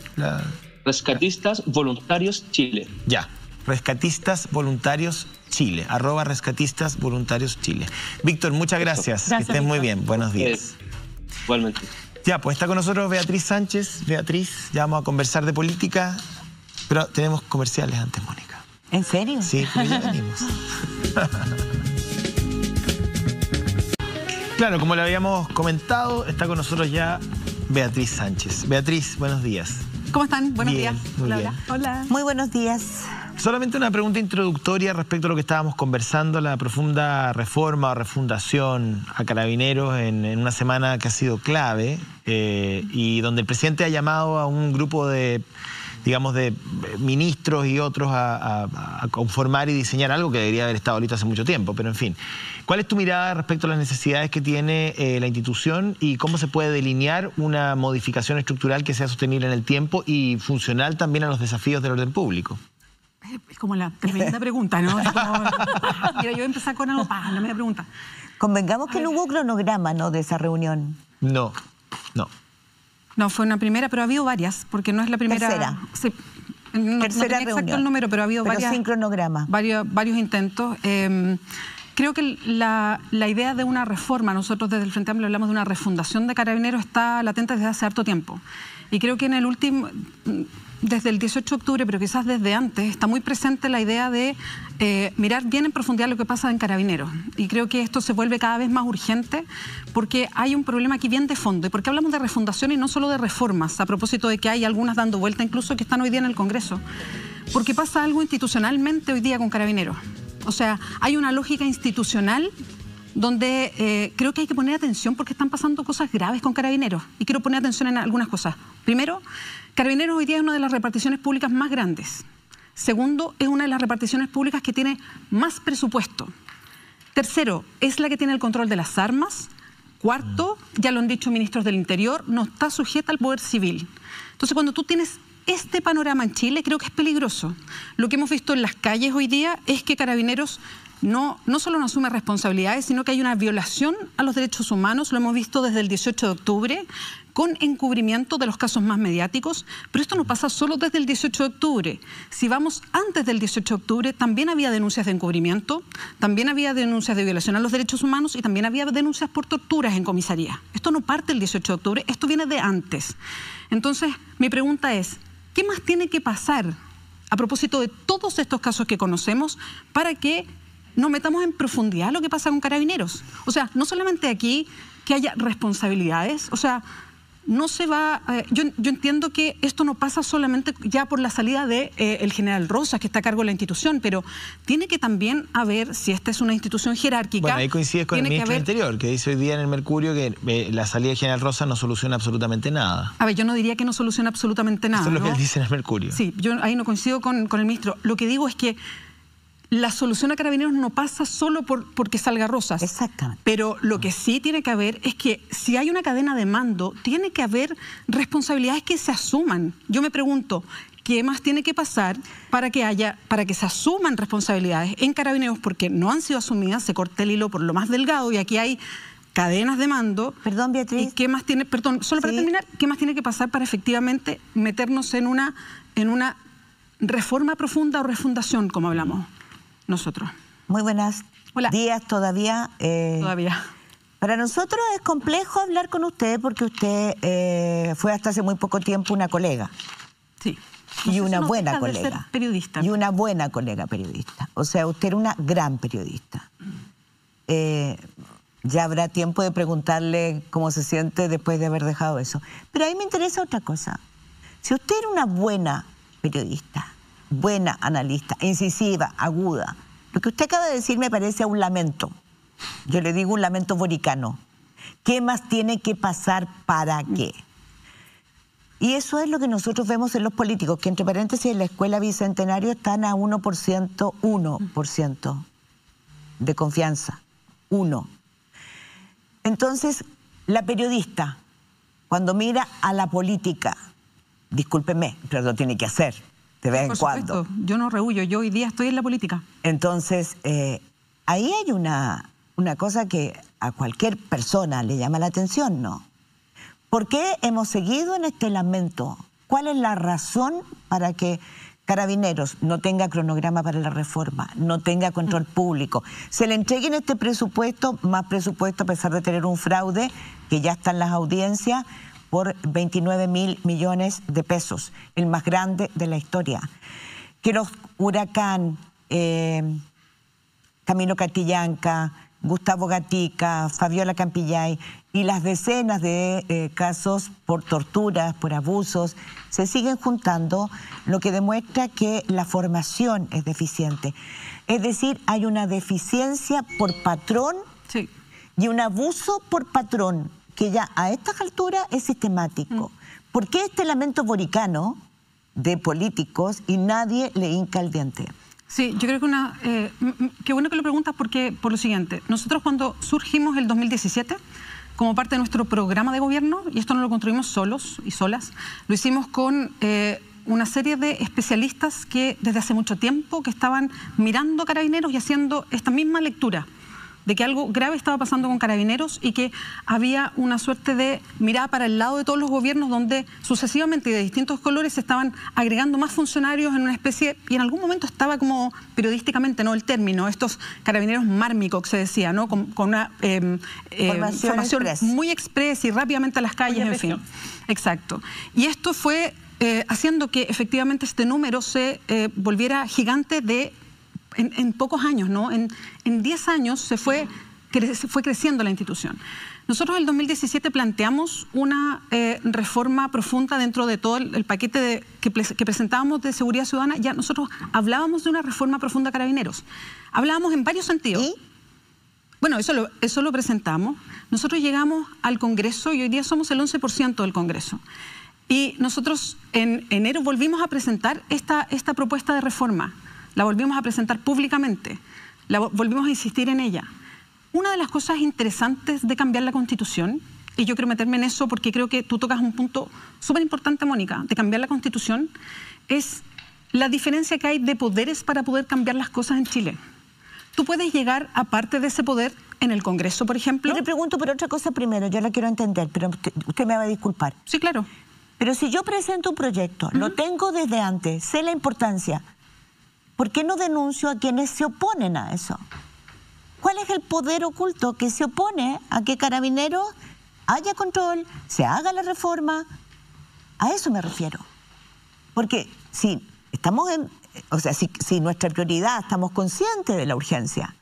Rescatistas Voluntarios Chile. Ya, Rescatistas Voluntarios Chile, @Rescatistas Voluntarios Chile. Víctor, muchas gracias. Que estés muy bien. Buenos días. Igualmente. Ya, pues está con nosotros Beatriz Sánchez. Beatriz, ya vamos a conversar de política, pero tenemos comerciales antes, Mónica. ¿En serio? Sí, pero ya venimos. Claro, como le habíamos comentado, está con nosotros ya Beatriz Sánchez. Beatriz, buenos días. ¿Cómo están? Buenos días. Muy bien. Hola. Muy buenos días. Solamente una pregunta introductoria respecto a lo que estábamos conversando, la profunda reforma o refundación a Carabineros en una semana que ha sido clave y donde el presidente ha llamado a un grupo de ministros y otros a conformar y diseñar algo que debería haber estado listo hace mucho tiempo, pero en fin. ¿Cuál es tu mirada respecto a las necesidades que tiene la institución y cómo se puede delinear una modificación estructural que sea sostenible en el tiempo y funcional también a los desafíos del orden público? Es como la tremenda pregunta, ¿no? Mira, yo voy a empezar con algo para la primera pregunta. Convengamos que no hubo cronograma, ¿no?, de esa reunión. No. No, fue una primera, pero ha habido varias, porque no es la primera. Tercera. Sí, no Tercera tenía exacto reunión. el número, pero ha habido pero sin cronograma. varios intentos. creo que la idea de una reforma, nosotros desde el Frente Amplio hablamos de una refundación de Carabineros, está latente desde hace harto tiempo. Y creo que en el último, desde el 18 de octubre, pero quizás desde antes, está muy presente la idea de mirar bien en profundidad lo que pasa en Carabineros. Y creo que esto se vuelve cada vez más urgente porque hay un problema aquí bien de fondo. ¿Y por qué hablamos de refundación y no solo de reformas? A propósito de que hay algunas dando vuelta, incluso que están hoy día en el Congreso. Porque pasa algo institucionalmente hoy día con Carabineros. O sea, hay una lógica institucional donde creo que hay que poner atención porque están pasando cosas graves con Carabineros. Y quiero poner atención en algunas cosas. Primero, Carabineros hoy día es una de las reparticiones públicas más grandes. Segundo, es una de las reparticiones públicas que tiene más presupuesto. Tercero, es la que tiene el control de las armas. Cuarto, ya lo han dicho ministros del Interior, no está sujeta al poder civil. Entonces, cuando tú tienes este panorama en Chile, creo que es peligroso. Lo que hemos visto en las calles hoy día es que Carabineros no solo no asume responsabilidades, sino que hay una violación a los derechos humanos. Lo hemos visto desde el 18 de octubre, con encubrimiento de los casos más mediáticos, pero esto no pasa solo desde el 18 de octubre. Si vamos antes del 18 de octubre, también había denuncias de encubrimiento, también había denuncias de violación a los derechos humanos y también había denuncias por torturas en comisaría. Esto no parte del 18 de octubre, esto viene de antes. Entonces, mi pregunta es, ¿qué más tiene que pasar a propósito de todos estos casos que conocemos para que nos metamos en profundidad lo que pasa con Carabineros? O sea, no solamente aquí que haya responsabilidades, o sea, no se va... yo entiendo que esto no pasa solamente ya por la salida de el general Rosas, que está a cargo de la institución, pero tiene que también haber, si esta es una institución jerárquica... Bueno, ahí coincides con el ministro del Interior, que dice hoy día en el Mercurio que la salida del general Rosas no soluciona absolutamente nada. A ver, yo no diría que no soluciona absolutamente nada. Eso es lo que él dice en el Mercurio. Sí, yo ahí no coincido con el ministro. Lo que digo es que la solución a Carabineros no pasa solo porque salga Rosas. Exactamente. Pero lo que sí tiene que haber es que si hay una cadena de mando, tiene que haber responsabilidades que se asuman. Yo me pregunto, ¿qué más tiene que pasar para que se asuman responsabilidades en Carabineros? Porque no han sido asumidas, se corta el hilo por lo más delgado y aquí hay cadenas de mando. Perdón, Beatriz. ¿Y qué más tiene, perdón, solo para terminar, qué más tiene que pasar para efectivamente meternos en una reforma profunda o refundación, como hablamos nosotros? Muy buenos días todavía. Todavía. Para nosotros es complejo hablar con usted porque usted fue hasta hace muy poco tiempo una colega. Sí. Y una buena colega. Ser periodista. Y una buena colega periodista. O sea, usted era una gran periodista. Ya habrá tiempo de preguntarle cómo se siente después de haber dejado eso. Pero a mí me interesa otra cosa. Si usted era una buena periodista, buena analista, incisiva, aguda, lo que usted acaba de decir me parece un lamento. Yo le digo un lamento boricano. ¿Qué más tiene que pasar para qué? Y eso es lo que nosotros vemos en los políticos, que entre paréntesis en la Escuela Bicentenario están a 1% de confianza. 1. Entonces, la periodista, cuando mira a la política, discúlpeme, pero lo tiene que hacer de vez en cuando. Yo no rehuyo, yo hoy día estoy en la política. Entonces, ahí hay una cosa que a cualquier persona le llama la atención, ¿no? ¿Por qué hemos seguido en este lamento? ¿Cuál es la razón para que Carabineros no tenga cronograma para la reforma, no tenga control público? Se le entreguen este presupuesto, más presupuesto a pesar de tener un fraude, que ya está en las audiencias, por 29.000 millones de pesos, el más grande de la historia. Que los Huracán, Camilo Catrillanca, Gustavo Gatica, Fabiola Campillay y las decenas de casos por torturas, por abusos, se siguen juntando, lo que demuestra que la formación es deficiente. Es decir, hay una deficiencia por patrón y un abuso por patrón, que ya a estas alturas es sistemático. ¿Por qué este lamento boricano de políticos y nadie le hinca el diente? Sí, yo creo que qué bueno que lo preguntas porque por lo siguiente, nosotros cuando surgimos el 2017, como parte de nuestro programa de gobierno, y esto no lo construimos solos y solas, lo hicimos con una serie de especialistas que desde hace mucho tiempo que estaban mirando Carabineros y haciendo esta misma lectura de que algo grave estaba pasando con Carabineros y que había una suerte de mirada para el lado de todos los gobiernos donde sucesivamente y de distintos colores se estaban agregando más funcionarios en una especie, y en algún momento estaba como periodísticamente, ¿no?, el término, estos Carabineros mármicos que se decía, ¿no?, con una formación muy expresa y rápidamente a las calles, en fin. Exacto. Y esto fue haciendo que efectivamente este número se volviera gigante en pocos años, ¿no? En 10 años se fue creciendo la institución. Nosotros en el 2017 planteamos una reforma profunda dentro de todo el paquete que presentábamos de seguridad ciudadana. Ya nosotros hablábamos de una reforma profunda a Carabineros. Hablábamos en varios sentidos. ¿Y? Bueno, eso lo presentamos. Nosotros llegamos al Congreso y hoy día somos el 11% del Congreso. Y nosotros en enero volvimos a presentar esta propuesta de reforma. La volvimos a presentar públicamente. Volvimos a insistir en ella. Una de las cosas interesantes de cambiar la Constitución, y yo quiero meterme en eso porque creo que tú tocas un punto súper importante, Mónica, de cambiar la Constitución, es la diferencia que hay de poderes para poder cambiar las cosas en Chile. Tú puedes llegar a parte de ese poder en el Congreso, por ejemplo. Yo le pregunto por otra cosa primero, yo la quiero entender, pero usted me va a disculpar. Sí, claro. Pero si yo presento un proyecto, lo tengo desde antes, sé la importancia, ¿por qué no denuncio a quienes se oponen a eso? ¿Cuál es el poder oculto que se opone a que Carabineros haya control, se haga la reforma? A eso me refiero. Porque si estamos si nuestra prioridad, estamos conscientes de la urgencia,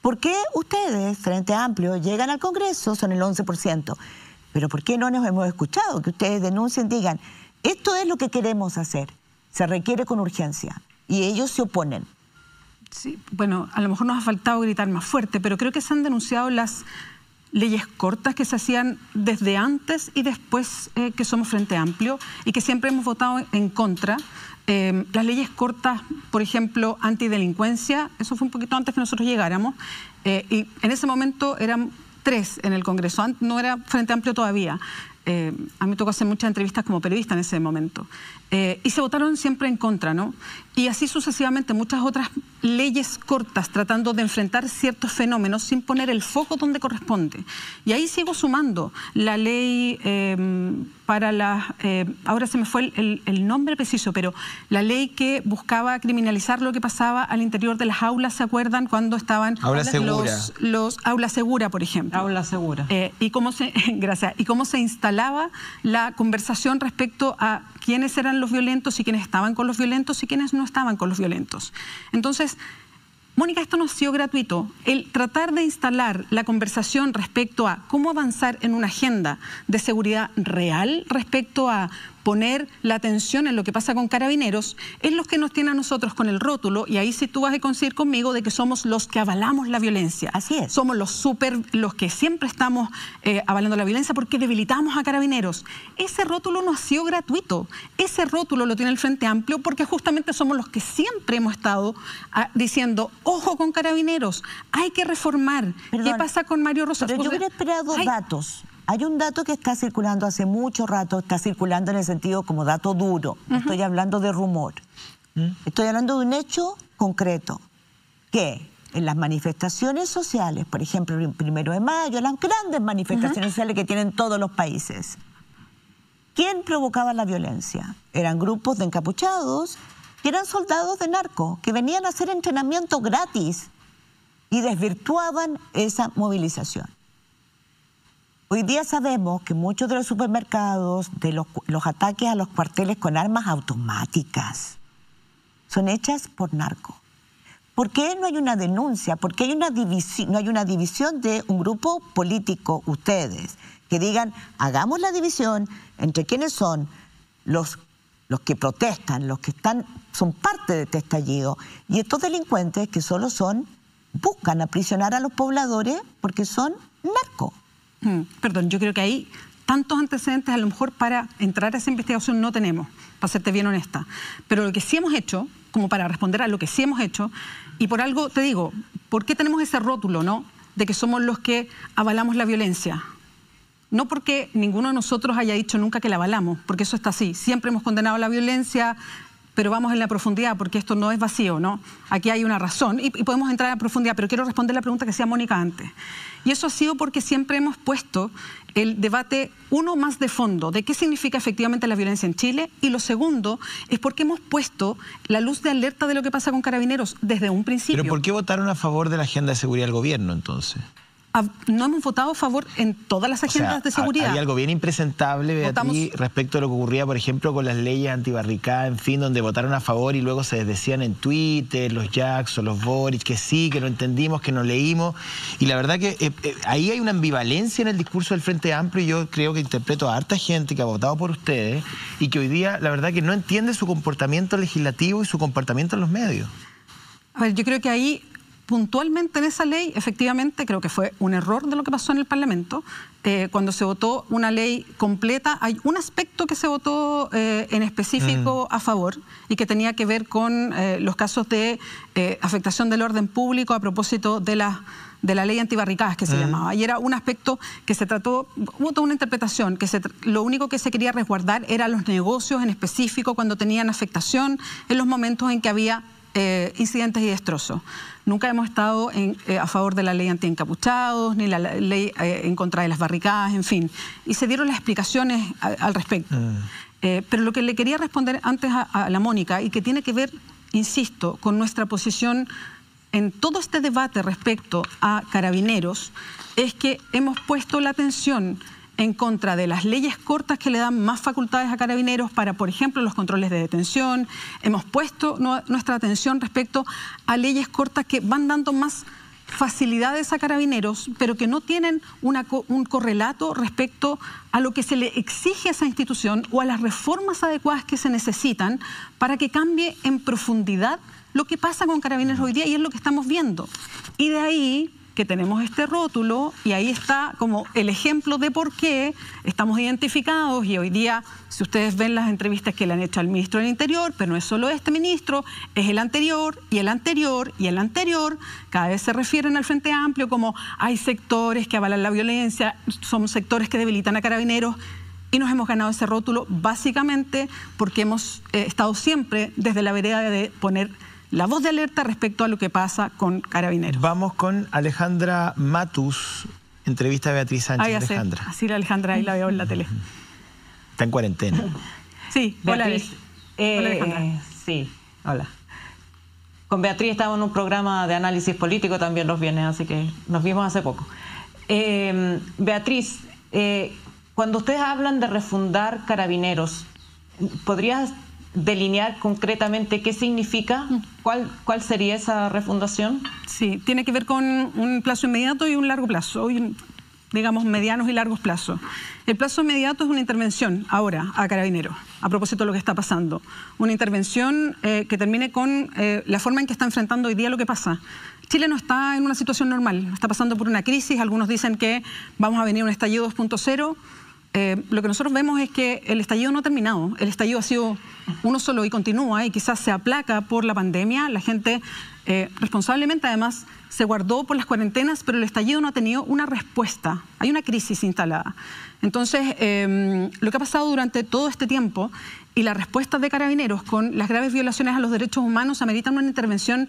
¿por qué ustedes, Frente Amplio, llegan al Congreso, son el 11%? Pero ¿por qué no nos hemos escuchado que ustedes denuncien, digan, esto es lo que queremos hacer, se requiere con urgencia, y ellos se oponen? Sí, bueno, a lo mejor nos ha faltado gritar más fuerte, pero creo que se han denunciado las leyes cortas que se hacían desde antes y después que somos Frente Amplio y que siempre hemos votado en contra. Las leyes cortas, por ejemplo, antidelincuencia, eso fue un poquito antes que nosotros llegáramos, y en ese momento eran 3 en el Congreso, no era Frente Amplio todavía. A mí me tocó hacer muchas entrevistas como periodista en ese momento. Y se votaron siempre en contra, ¿no? Y así sucesivamente muchas otras leyes cortas tratando de enfrentar ciertos fenómenos sin poner el foco donde corresponde. Y ahí sigo sumando la ley para las... ahora se me fue el nombre preciso, pero la ley que buscaba criminalizar lo que pasaba al interior de las aulas, ¿se acuerdan? Cuando estaban los aulas segura, por ejemplo. Aula segura. Y cómo se instalaba la conversación respecto a quiénes eran los violentos y quiénes estaban con los violentos y quiénes no estaban con los violentos. Entonces, Mónica, esto no ha sido gratuito. El tratar de instalar la conversación respecto a cómo avanzar en una agenda de seguridad real respecto a poner la atención en lo que pasa con Carabineros es lo que nos tiene a nosotros con el rótulo, y ahí sí tú vas a coincidir conmigo de que somos los que avalamos la violencia. Así es. Somos los que siempre estamos avalando la violencia porque debilitamos a Carabineros. Ese rótulo no ha sido gratuito. Ese rótulo lo tiene el Frente Amplio porque justamente somos los que siempre hemos estado diciendo, ojo con Carabineros, hay que reformar. Perdón, ¿qué pasa con Mario Rosas? Pero yo hubiera esperado datos. Hay un dato que está circulando hace mucho rato, está circulando en el sentido como dato duro. No estoy hablando de rumor. Estoy hablando de un hecho concreto. Que en las manifestaciones sociales, por ejemplo, el 1 de mayo, las grandes manifestaciones sociales que tienen todos los países, ¿quién provocaba la violencia? Eran grupos de encapuchados que eran soldados de narco, que venían a hacer entrenamiento gratis y desvirtuaban esa movilización. Hoy día sabemos que muchos de los supermercados, de los ataques a los cuarteles con armas automáticas, son hechas por narcos. ¿Por qué no hay una denuncia? ¿Por qué no hay una división de un grupo político, ustedes, que digan, hagamos la división entre quiénes son los que protestan, los que son parte de este estallido, y estos delincuentes que solo buscan aprisionar a los pobladores porque son narcos? Perdón, yo creo que ahí tantos antecedentes a lo mejor para entrar a esa investigación no tenemos, para serte bien honesta. Pero lo que sí hemos hecho, como para responder a lo que sí hemos hecho, y por algo te digo, ¿por qué tenemos ese rótulo, no? De que somos los que avalamos la violencia. No porque ninguno de nosotros haya dicho nunca que la avalamos, porque eso está así. Siempre hemos condenado la violencia, pero vamos en la profundidad, porque esto no es vacío, ¿no? Aquí hay una razón y podemos entrar a profundidad, pero quiero responder la pregunta que hacía Mónica antes. Y eso ha sido porque siempre hemos puesto el debate, uno, más de fondo, de qué significa efectivamente la violencia en Chile, y lo segundo es porque hemos puesto la luz de alerta de lo que pasa con Carabineros desde un principio. ¿Pero por qué votaron a favor de la agenda de seguridad del gobierno, entonces? No hemos votado a favor en todas las agendas de seguridad. Hay algo bien impresentable, Beatriz, respecto a lo que ocurría, por ejemplo, con las leyes antibarricadas, en fin, donde votaron a favor y luego se desdecían en Twitter, los Jackson, los Boric, que sí, que no entendimos, que no leímos. Y la verdad que ahí hay una ambivalencia en el discurso del Frente Amplio, y yo creo que interpreto a harta gente que ha votado por ustedes y que hoy día, la verdad que no entiende su comportamiento legislativo y su comportamiento en los medios. A ver, yo creo que ahí, puntualmente en esa ley, efectivamente, creo que fue un error de lo que pasó en el Parlamento. Cuando se votó una ley completa, hay un aspecto que se votó en específico a favor y que tenía que ver con los casos de afectación del orden público a propósito de la ley antibarricadas, que se llamaba. Y era un aspecto que se trató, hubo toda una interpretación, que lo único que se quería resguardar eran los negocios en específico cuando tenían afectación en los momentos en que había incidentes y destrozos. Nunca hemos estado a favor de la ley anti-encapuchados, ni la ley en contra de las barricadas, en fin. Y se dieron las explicaciones al respecto. Pero lo que le quería responder antes a la Mónica, y que tiene que ver, insisto, con nuestra posición en todo este debate respecto a Carabineros, es que hemos puesto la atención en contra de las leyes cortas que le dan más facultades a Carabineros para, por ejemplo, los controles de detención. Hemos puesto nuestra atención respecto a leyes cortas que van dando más facilidades a Carabineros, pero que no tienen un correlato respecto a lo que se le exige a esa institución o a las reformas adecuadas que se necesitan para que cambie en profundidad lo que pasa con Carabineros hoy día, y es lo que estamos viendo. Y de ahí que tenemos este rótulo, y ahí está como el ejemplo de por qué estamos identificados. Y hoy día, si ustedes ven las entrevistas que le han hecho al ministro del Interior, pero no es solo este ministro, es el anterior, y el anterior, y el anterior, cada vez se refieren al Frente Amplio como hay sectores que avalan la violencia, son sectores que debilitan a Carabineros, y nos hemos ganado ese rótulo básicamente porque hemos estado siempre desde la vereda de poner la voz de alerta respecto a lo que pasa con Carabineros. Vamos con Alejandra Matus, entrevista a Beatriz Sánchez. Alejandra. Así la Alejandra, ahí la veo en la tele. Está en cuarentena. Sí, Beatriz. Hola, Alejandra. Sí, hola. Con Beatriz estamos en un programa de análisis político también los viernes, así que nos vimos hace poco. Beatriz, cuando ustedes hablan de refundar Carabineros, ¿podrías delinear concretamente qué significa? ¿Cuál sería esa refundación? Sí, tiene que ver con un plazo inmediato y un largo plazo, digamos medianos y largos plazos. El plazo inmediato es una intervención ahora a Carabineros, a propósito de lo que está pasando. Una intervención que termine con la forma en que está enfrentando hoy día lo que pasa. Chile no está en una situación normal, está pasando por una crisis. Algunos dicen que vamos a venir a un estallido 2.0. Lo que nosotros vemos es que el estallido no ha terminado. El estallido ha sido uno solo y continúa, y quizás se aplaca por la pandemia. La gente responsablemente además se guardó por las cuarentenas, pero el estallido no ha tenido una respuesta. Hay una crisis instalada. Entonces, lo que ha pasado durante todo este tiempo y la respuesta de Carabineros con las graves violaciones a los derechos humanos ameritan una intervención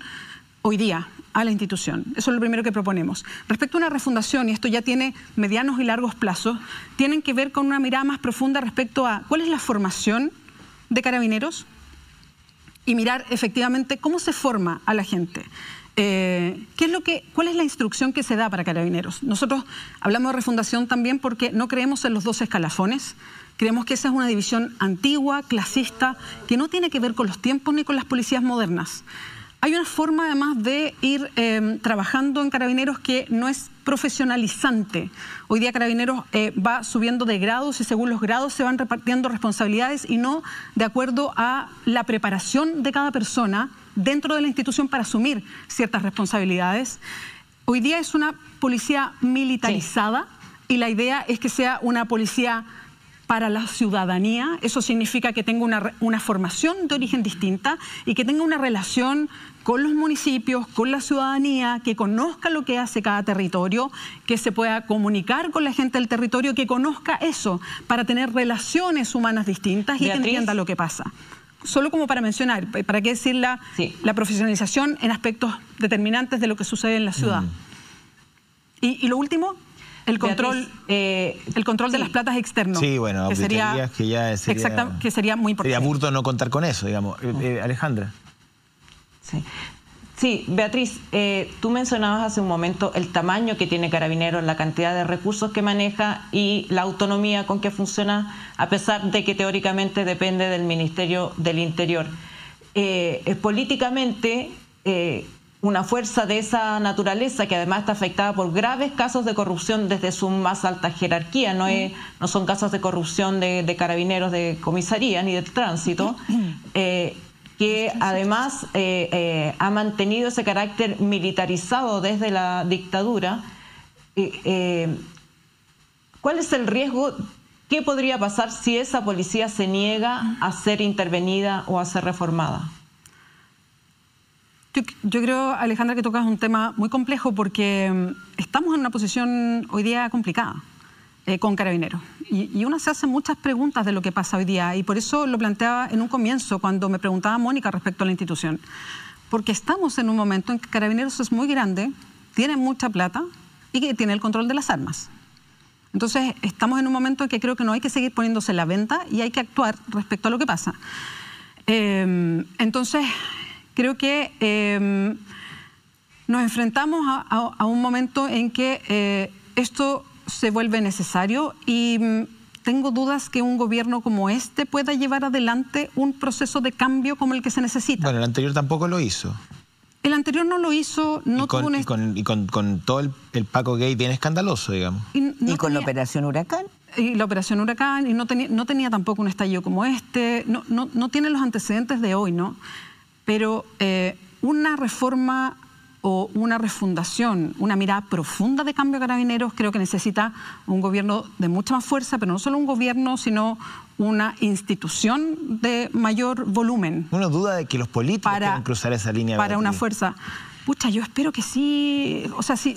hoy día a la institución. Eso es lo primero que proponemos. Respecto a una refundación, y esto ya tiene medianos y largos plazos, tienen que ver con una mirada más profunda respecto a cuál es la formación de Carabineros y mirar efectivamente cómo se forma a la gente. ¿Cuál es la instrucción que se da para Carabineros? Nosotros hablamos de refundación también porque no creemos en los dos escalafones. Creemos que esa es una división antigua, clasista, que no tiene que ver con los tiempos ni con las policías modernas. Hay una forma además de ir trabajando en Carabineros que no es profesionalizante. Hoy día Carabineros va subiendo de grados y según los grados se van repartiendo responsabilidades y no de acuerdo a la preparación de cada persona dentro de la institución para asumir ciertas responsabilidades. Hoy día es una policía militarizada, sí, y la idea es que sea una policía para la ciudadanía. Eso significa que tenga una formación de origen distinta y que tenga una relación con los municipios, con la ciudadanía, que conozca lo que hace cada territorio, que se pueda comunicar con la gente del territorio, que conozca eso, para tener relaciones humanas distintas y Beatriz, que entienda lo que pasa. solo como para mencionar, ¿para qué decir la profesionalización en aspectos determinantes de lo que sucede en la ciudad? Y lo último, el control de las platas externo. Sí, bueno, que sería muy importante. Sería burdo no contar con eso, digamos. Alejandra. Sí, Beatriz, tú mencionabas hace un momento el tamaño que tiene Carabineros, la cantidad de recursos que maneja y la autonomía con que funciona, a pesar de que teóricamente depende del Ministerio del Interior. Políticamente, una fuerza de esa naturaleza, que además está afectada por graves casos de corrupción desde su más alta jerarquía, no son casos de corrupción de Carabineros, de comisaría ni de tránsito, que además ha mantenido ese carácter militarizado desde la dictadura. ¿Cuál es el riesgo? ¿Qué podría pasar si esa policía se niega a ser intervenida o a ser reformada? Yo creo, Alejandra, que tocas un tema muy complejo porque estamos en una posición hoy día complicada con Carabineros. Y uno se hace muchas preguntas de lo que pasa hoy día, y por eso lo planteaba en un comienzo cuando me preguntaba Mónica respecto a la institución. Porque estamos en un momento en que Carabineros es muy grande, tiene mucha plata y que tiene el control de las armas. Entonces estamos en un momento en que creo que no hay que seguir poniéndose en la venta y hay que actuar respecto a lo que pasa. Entonces creo que nos enfrentamos a un momento en que esto se vuelve necesario, y tengo dudas que un gobierno como este pueda llevar adelante un proceso de cambio como el que se necesita. Bueno, el anterior tampoco lo hizo. El anterior no lo hizo, no tuvo con todo el Paco Gay bien escandaloso, digamos. Y con la Operación Huracán. Y la Operación Huracán, y no tenía tampoco un estallido como este, no tiene los antecedentes de hoy, ¿no? Pero una reforma o una refundación, una mirada profunda de cambio a Carabineros, creo que necesita un gobierno de mucha más fuerza, pero no solo un gobierno, sino una institución de mayor volumen. Uno duda de que los políticos quieran cruzar esa línea. Para una fuerza. Pucha, yo espero que sí. O sea, si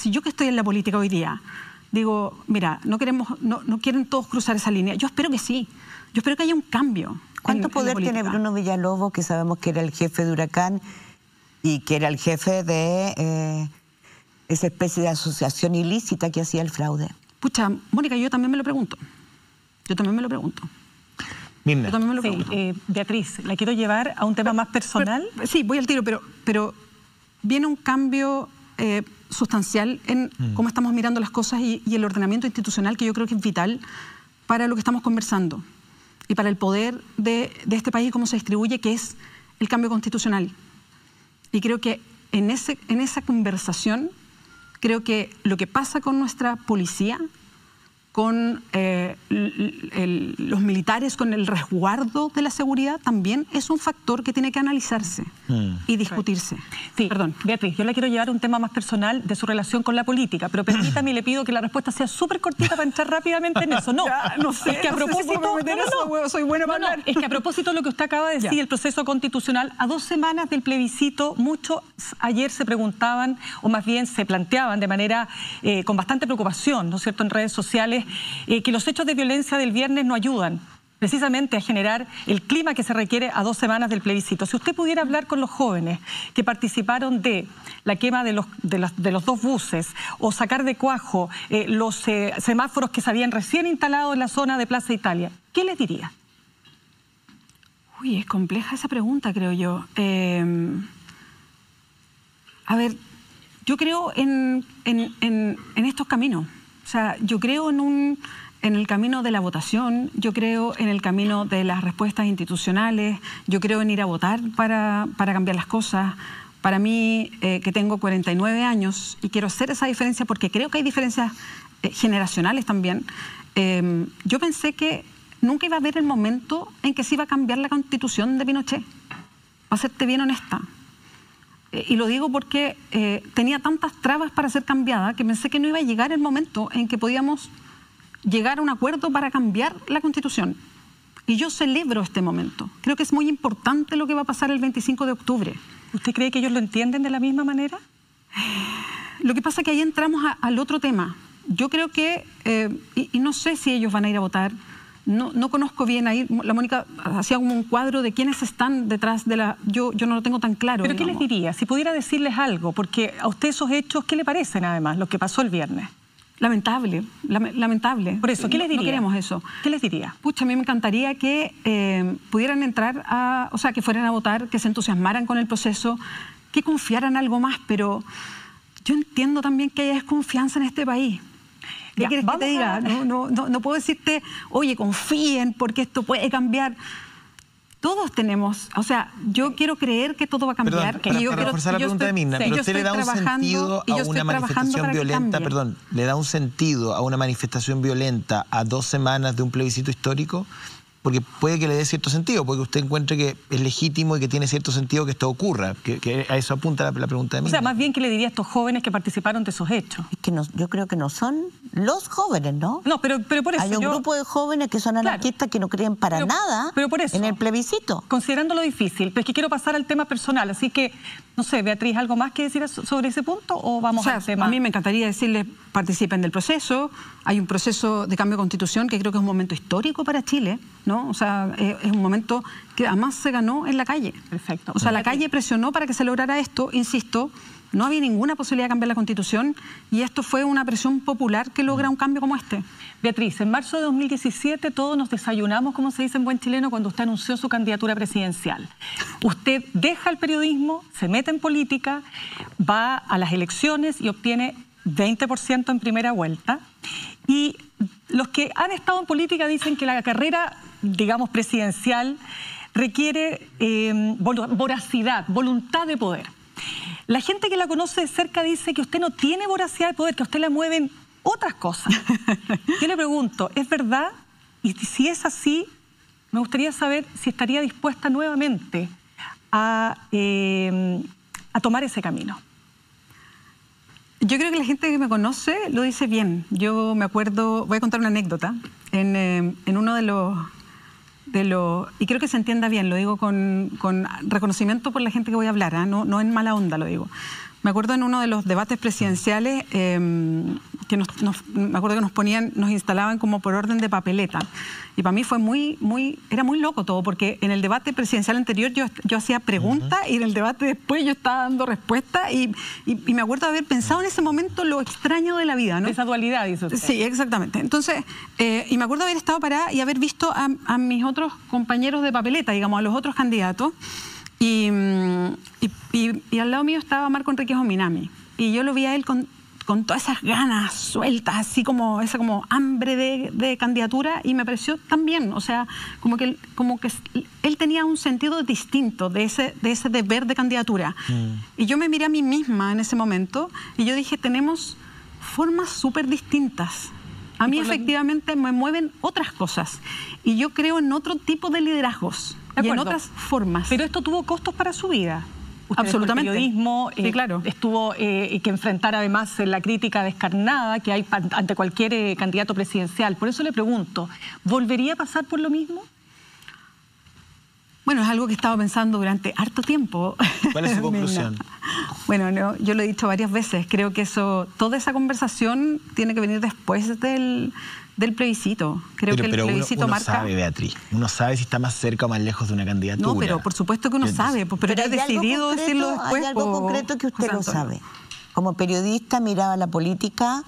yo que estoy en la política hoy día, digo, mira, no quieren todos cruzar esa línea. Yo espero que sí. Yo espero que haya un cambio. ¿Cuánto poder tiene Bruno Villalobos, que sabemos que era el jefe de Huracán y que era el jefe de esa especie de asociación ilícita que hacía el fraude? Pucha, Mónica, yo también me lo pregunto. Yo también me lo pregunto. Mirna. Yo también me lo pregunto. Beatriz, la quiero llevar a un tema más personal. Sí, voy al tiro, pero viene un cambio sustancial en cómo estamos mirando las cosas y el ordenamiento institucional, que yo creo que es vital para lo que estamos conversando y para el poder de este país y cómo se distribuye, que es el cambio constitucional. Y creo que en esa conversación, creo que lo que pasa con nuestra policía, con los militares, con el resguardo de la seguridad, también es un factor que tiene que analizarse y discutirse. Sí, perdón, Beatriz, yo la quiero llevar a un tema más personal de su relación con la política, pero permítame y le pido que la respuesta sea súper cortita para entrar rápidamente en eso. No, ya, no sé, es que a propósito... soy buena para hablar. Es que a propósito de lo que usted acaba de decir, el proceso constitucional, a 2 semanas del plebiscito, muchos ayer se preguntaban, o más bien se planteaban de manera con bastante preocupación, ¿no es cierto?, en redes sociales, que los hechos de violencia del viernes no ayudan precisamente a generar el clima que se requiere a 2 semanas del plebiscito. Si usted pudiera hablar con los jóvenes que participaron de la quema de los 2 buses, o sacar de cuajo los semáforos que se habían recién instalado en la zona de Plaza Italia, ¿qué les diría? Uy, es compleja esa pregunta, creo yo. A ver, yo creo en estos caminos. O sea, yo creo en el camino de la votación, yo creo en el camino de las respuestas institucionales, yo creo en ir a votar para cambiar las cosas. Para mí, que tengo 49 años y quiero hacer esa diferencia porque creo que hay diferencias generacionales también, yo pensé que nunca iba a haber el momento en que se iba a cambiar la Constitución de Pinochet. Para serte bien honesta. Y lo digo porque tenía tantas trabas para ser cambiada que pensé que no iba a llegar el momento en que podíamos llegar a un acuerdo para cambiar la Constitución. Y yo celebro este momento. Creo que es muy importante lo que va a pasar el 25 de octubre. ¿Usted cree que ellos lo entienden de la misma manera? Lo que pasa es que ahí entramos al otro tema. Yo creo que, y no sé si ellos van a ir a votar, no conozco bien ahí. La Mónica hacía como un cuadro de quiénes están detrás de la... Yo no lo tengo tan claro. ¿Pero qué les diría? Si pudiera decirles algo, porque a usted esos hechos, ¿qué le parecen además, lo que pasó el viernes? Lamentable, lamentable. Por eso, ¿qué les diría? No queremos eso. ¿Qué les diría? Pucha, a mí me encantaría que pudieran entrar o sea, que fueran a votar, que se entusiasmaran con el proceso, que confiaran algo más, pero yo entiendo también que hay desconfianza en este país. ¿Qué quieres que te diga? No puedo decirte, oye, confíen porque esto puede cambiar. Todos tenemos, o sea, yo quiero creer que todo va a cambiar. Perdón, para reforzar la pregunta de Mirna, pero usted le da un sentido a una manifestación violenta, perdón, ¿le da un sentido a una manifestación violenta a 2 semanas de un plebiscito histórico? Porque puede que le dé cierto sentido, porque usted encuentre que es legítimo y que tiene cierto sentido que esto ocurra, que a eso apunta la pregunta de Mirna. O sea, más bien, ¿qué le diría a estos jóvenes que participaron de esos hechos? Es que yo creo que no son los jóvenes, ¿no? No, pero por eso hay un grupo de jóvenes que son anarquistas, que no creen para nada por eso, en el plebiscito. Considerando lo difícil, pero es que quiero pasar al tema personal, así que, no sé, Beatriz, ¿algo más que decir sobre ese punto o vamos al tema? A mí me encantaría decirles, participen del proceso. Hay un proceso de cambio de constitución que creo que es un momento histórico para Chile, ¿no? O sea, es un momento que además se ganó en la calle. Perfecto. O sea, la calle presionó para que se lograra esto, insisto, no había ninguna posibilidad de cambiar la Constitución y esto fue una presión popular que logra un cambio como este. Beatriz, en marzo de 2017 todos nos desayunamos, como se dice en buen chileno, cuando usted anunció su candidatura presidencial. Usted deja el periodismo, se mete en política, va a las elecciones y obtiene 20% en primera vuelta. Y los que han estado en política dicen que la carrera, digamos, presidencial requiere voracidad, voluntad de poder. La gente que la conoce de cerca dice que usted no tiene voracidad de poder, que a usted le mueven otras cosas. Yo le pregunto, ¿es verdad? Y si es así, me gustaría saber si estaría dispuesta nuevamente a tomar ese camino. Yo creo que la gente que me conoce lo dice bien. Yo me acuerdo, voy a contar una anécdota, en uno de los... y creo que se entienda bien, lo digo con reconocimiento por la gente que voy a hablar, ¿eh? No en mala onda lo digo. Me acuerdo en uno de los debates presidenciales que me acuerdo que nos instalaban como por orden de papeleta. Y para mí fue era muy loco todo, porque en el debate presidencial anterior yo hacía preguntas y en el debate después yo estaba dando respuestas y me acuerdo de haber pensado en ese momento lo extraño de la vida, ¿no? Esa dualidad, dice usted. Sí, exactamente. Entonces, y me acuerdo de haber estado parada y haber visto a mis otros compañeros de papeleta, digamos, a los otros candidatos. Y al lado mío estaba Marco Enríquez Ominami. Y yo lo vi a él con todas esas ganas sueltas, así como esa hambre de candidatura, y me pareció también, o sea, como que él tenía un sentido distinto de ese deber de candidatura. Y yo me miré a mí misma en ese momento y yo dije, tenemos formas súper distintas. A mí efectivamente me mueven otras cosas y yo creo en otro tipo de liderazgos y en otras formas. Pero esto tuvo costos para su vida. Usted absolutamente. El periodismo sí, claro. Estuvo que enfrentar además la crítica descarnada que hay ante cualquier candidato presidencial. Por eso le pregunto, ¿volvería a pasar por lo mismo? Bueno, es algo que he estado pensando durante harto tiempo. ¿Cuál es su conclusión? Bueno, yo lo he dicho varias veces. Creo que toda esa conversación tiene que venir después del plebiscito. Creo que el plebiscito uno sabe, Beatriz. Uno sabe si está más cerca o más lejos de una candidatura. No, pero por supuesto que uno sabe. Pero yo he decidido decirlo después. Hay algo concreto que usted lo sabe. Como periodista miraba la política,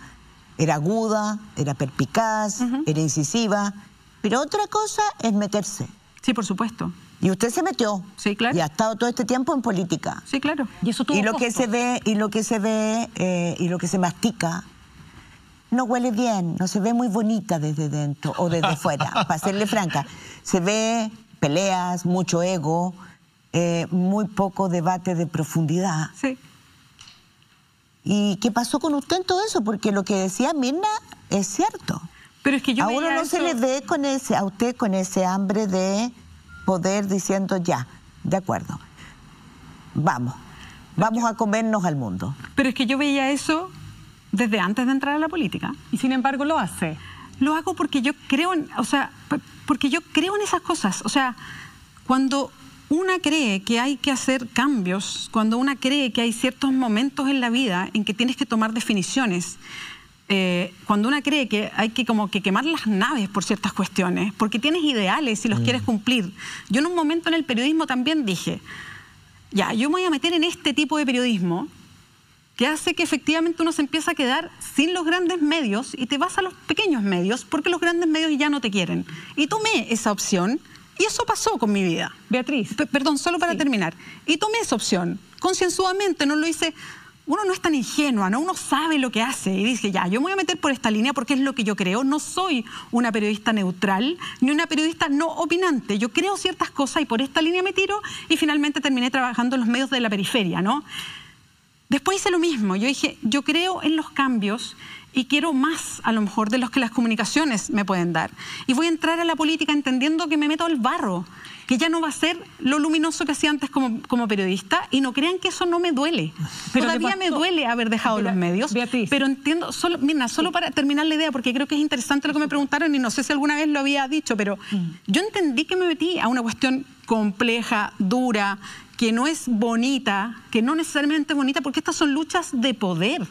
era aguda, era perspicaz, era incisiva. Pero otra cosa es meterse. Sí, por supuesto. Y usted se metió. Sí, claro. Y ha estado todo este tiempo en política. Sí, claro. Y eso tuvo lo que se ve, y lo que se mastica, no huele bien, no se ve muy bonita desde dentro o desde fuera, para serle franca. Se ve peleas, mucho ego, muy poco debate de profundidad. Sí. ¿Y qué pasó con usted en todo eso? Porque lo que decía Mirna es cierto. Pero es que yo a uno no se le ve a usted con ese hambre de poder diciendo ya, de acuerdo, vamos a comernos al mundo. Pero es que yo veía eso desde antes de entrar a la política. Y sin embargo lo hace. Lo hago porque yo creo en esas cosas. O sea, cuando una cree que hay que hacer cambios, cuando una cree que hay ciertos momentos en la vida en que tienes que tomar definiciones, cuando una cree que hay que como que quemar las naves por ciertas cuestiones, porque tienes ideales y los quieres cumplir. Yo en un momento en el periodismo también dije, ya, yo me voy a meter en este tipo de periodismo que hace que efectivamente uno se empieza a quedar sin los grandes medios y te vas a los pequeños medios porque los grandes medios ya no te quieren. Y tomé esa opción y eso pasó con mi vida. Beatriz. Perdón, solo para terminar. Y tomé esa opción, concienzudamente, no lo hice... Uno no es tan ingenua, ¿no? Uno sabe lo que hace y dice, ya, yo me voy a meter por esta línea porque es lo que yo creo. No soy una periodista neutral ni una periodista no opinante. Yo creo ciertas cosas y por esta línea me tiro y finalmente terminé trabajando en los medios de la periferia, ¿no? Después hice lo mismo. Yo dije, yo creo en los cambios y quiero más, a lo mejor, de los que las comunicaciones me pueden dar. Y voy a entrar a la política entendiendo que me meto al barro, que ya no va a ser lo luminoso que hacía antes como periodista, y no crean que eso no me duele. Pero todavía me duele haber dejado los medios, Beatriz. pero entiendo, solo para terminar la idea, porque creo que es interesante lo que me preguntaron y no sé si alguna vez lo había dicho, pero yo entendí que me metí a una cuestión compleja, dura, que no es bonita, que no necesariamente es bonita, porque estas son luchas de poder.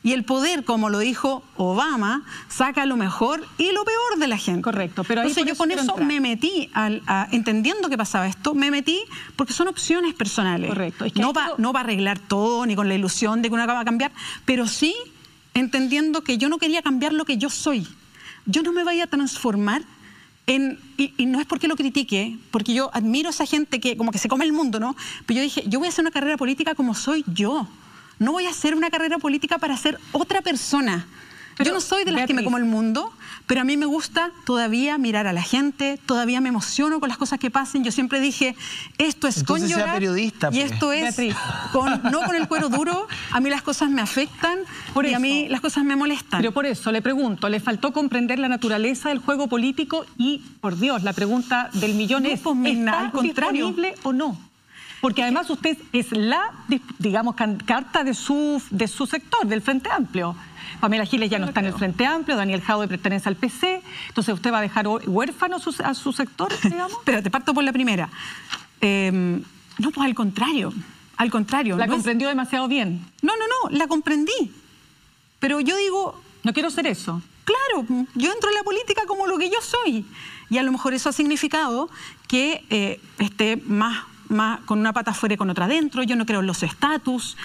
Y el poder, como lo dijo Obama, saca lo mejor y lo peor de la gente. Correcto. Pero ahí entonces yo con eso me metí, entendiendo que pasaba esto, me metí porque son opciones personales. Correcto. Es que no va a arreglar todo, ni con la ilusión de que uno va a cambiar, pero sí entendiendo que yo no quería cambiar lo que yo soy. Yo no me vaya a transformar y no es porque lo critique, porque yo admiro a esa gente que como que se come el mundo, ¿no? Pero yo dije, yo voy a hacer una carrera política como soy yo. No voy a hacer una carrera política para ser otra persona. Yo no soy de las que me como el mundo, pero a mí me gusta todavía mirar a la gente, todavía me emociono con las cosas que pasen. Yo siempre dije, esto es entonces con llorar periodista, y esto es no con el cuero duro. A mí las cosas me afectan y a mí las cosas me molestan. Pero por eso le pregunto, ¿le faltó comprender la naturaleza del juego político? Y, por Dios, la pregunta del millón es, ¿está disponible o no? Porque además usted es la, digamos, carta de su sector, del Frente Amplio. Pamela Giles ya no está en el Frente Amplio, Daniel Jadwe pertenece al PC, entonces usted va a dejar huérfano a su sector, digamos. Pero te parto por la primera. No, pues al contrario. Al contrario. ¿La comprendió demasiado bien? No, la comprendí. Pero yo digo... No quiero ser eso. Claro, yo entro en la política como lo que yo soy. Y a lo mejor eso ha significado que esté más con una pata afuera y con otra adentro. Yo no creo en los estatus,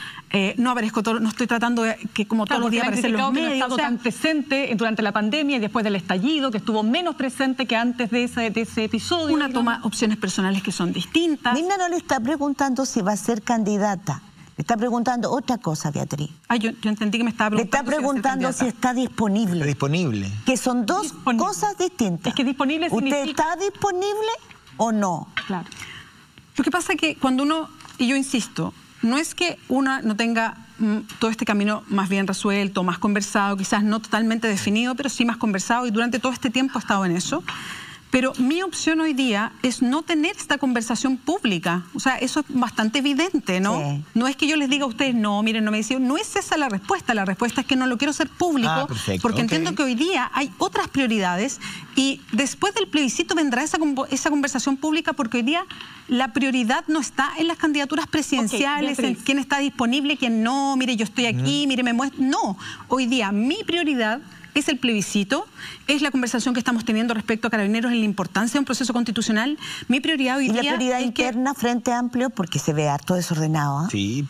no aparezco no estoy tratando de que como todos los días aparecen los medios. Que no ha estado tan presente durante la pandemia y después del estallido, que estuvo menos presente que antes de ese episodio. Una toma opciones personales que son distintas. Mirna no le está preguntando si va a ser candidata. Le está preguntando otra cosa, Beatriz. Yo entendí que me estaba preguntando. Le está preguntando si está disponible. Está disponible. Que son dos cosas distintas. Es que disponible significa... ¿Usted está disponible o no? Claro. Lo que pasa es que cuando uno, y yo insisto, no es que una no tenga todo este camino más bien resuelto, más conversado, quizás no totalmente definido, pero sí más conversado, y durante todo este tiempo he estado en eso. Pero mi opción hoy día es no tener esta conversación pública. O sea, eso es bastante evidente, ¿no? Sí. No es que yo les diga a ustedes, no, miren, no me decían. No es esa la respuesta. La respuesta es que no lo quiero hacer público porque entiendo que hoy día hay otras prioridades y después del plebiscito vendrá esa conversación pública porque hoy día la prioridad no está en las candidaturas presidenciales, en quién está disponible, quién no, mire, yo estoy aquí, mire, me muestro. No, hoy día mi prioridad es el plebiscito, es la conversación que estamos teniendo respecto a Carabineros en la importancia de un proceso constitucional. Mi prioridad hoy día... ¿Y la prioridad interna, Frente Amplio? Porque se ve harto desordenado. Sí.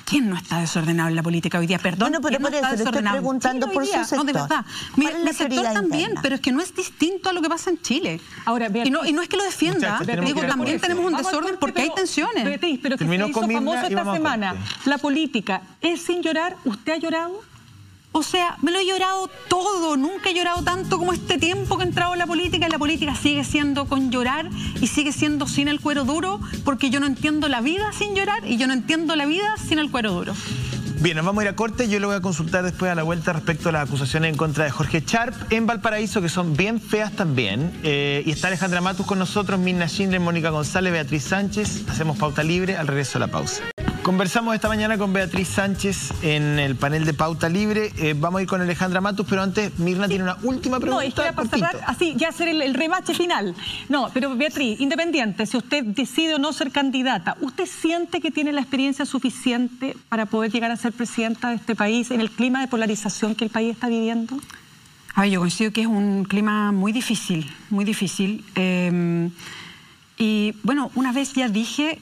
¿Quién no está desordenado en la política hoy día? Perdón, bueno, pero ¿quién no está desordenado? Estoy preguntando por su sector. No, de verdad. Mi sector también, interna? Pero es que no es distinto a lo que pasa en Chile. Ahora, y no es que lo defienda, digo, también tenemos un desorden porque hay tensiones. Beatriz, pero que se hizo famoso esta semana. La política es sin llorar. ¿Usted ha llorado? O sea, me lo he llorado todo, nunca he llorado tanto como este tiempo que he entrado en la política, y la política sigue siendo con llorar y sigue siendo sin el cuero duro, porque yo no entiendo la vida sin llorar y yo no entiendo la vida sin el cuero duro. Bien, nos vamos a ir a corte. Yo le voy a consultar después a la vuelta respecto a las acusaciones en contra de Jorge Sharp en Valparaíso, que son bien feas también. Y está Alejandra Matus con nosotros, Mirna Schindler, Mónica González, Beatriz Sánchez. Hacemos pauta libre al regreso de la pausa. Conversamos esta mañana con Beatriz Sánchez en el panel de Pauta Libre. Vamos a ir con Alejandra Matus, pero antes Mirna tiene una última pregunta. No, es que era para cerrar, así, ya hacer el remache final. No, pero Beatriz, independiente, si usted decide o no ser candidata, ¿usted siente que tiene la experiencia suficiente para poder llegar a ser presidenta de este país en el clima de polarización que el país está viviendo? Yo coincido que es un clima muy difícil, muy difícil. Y bueno, una vez ya dije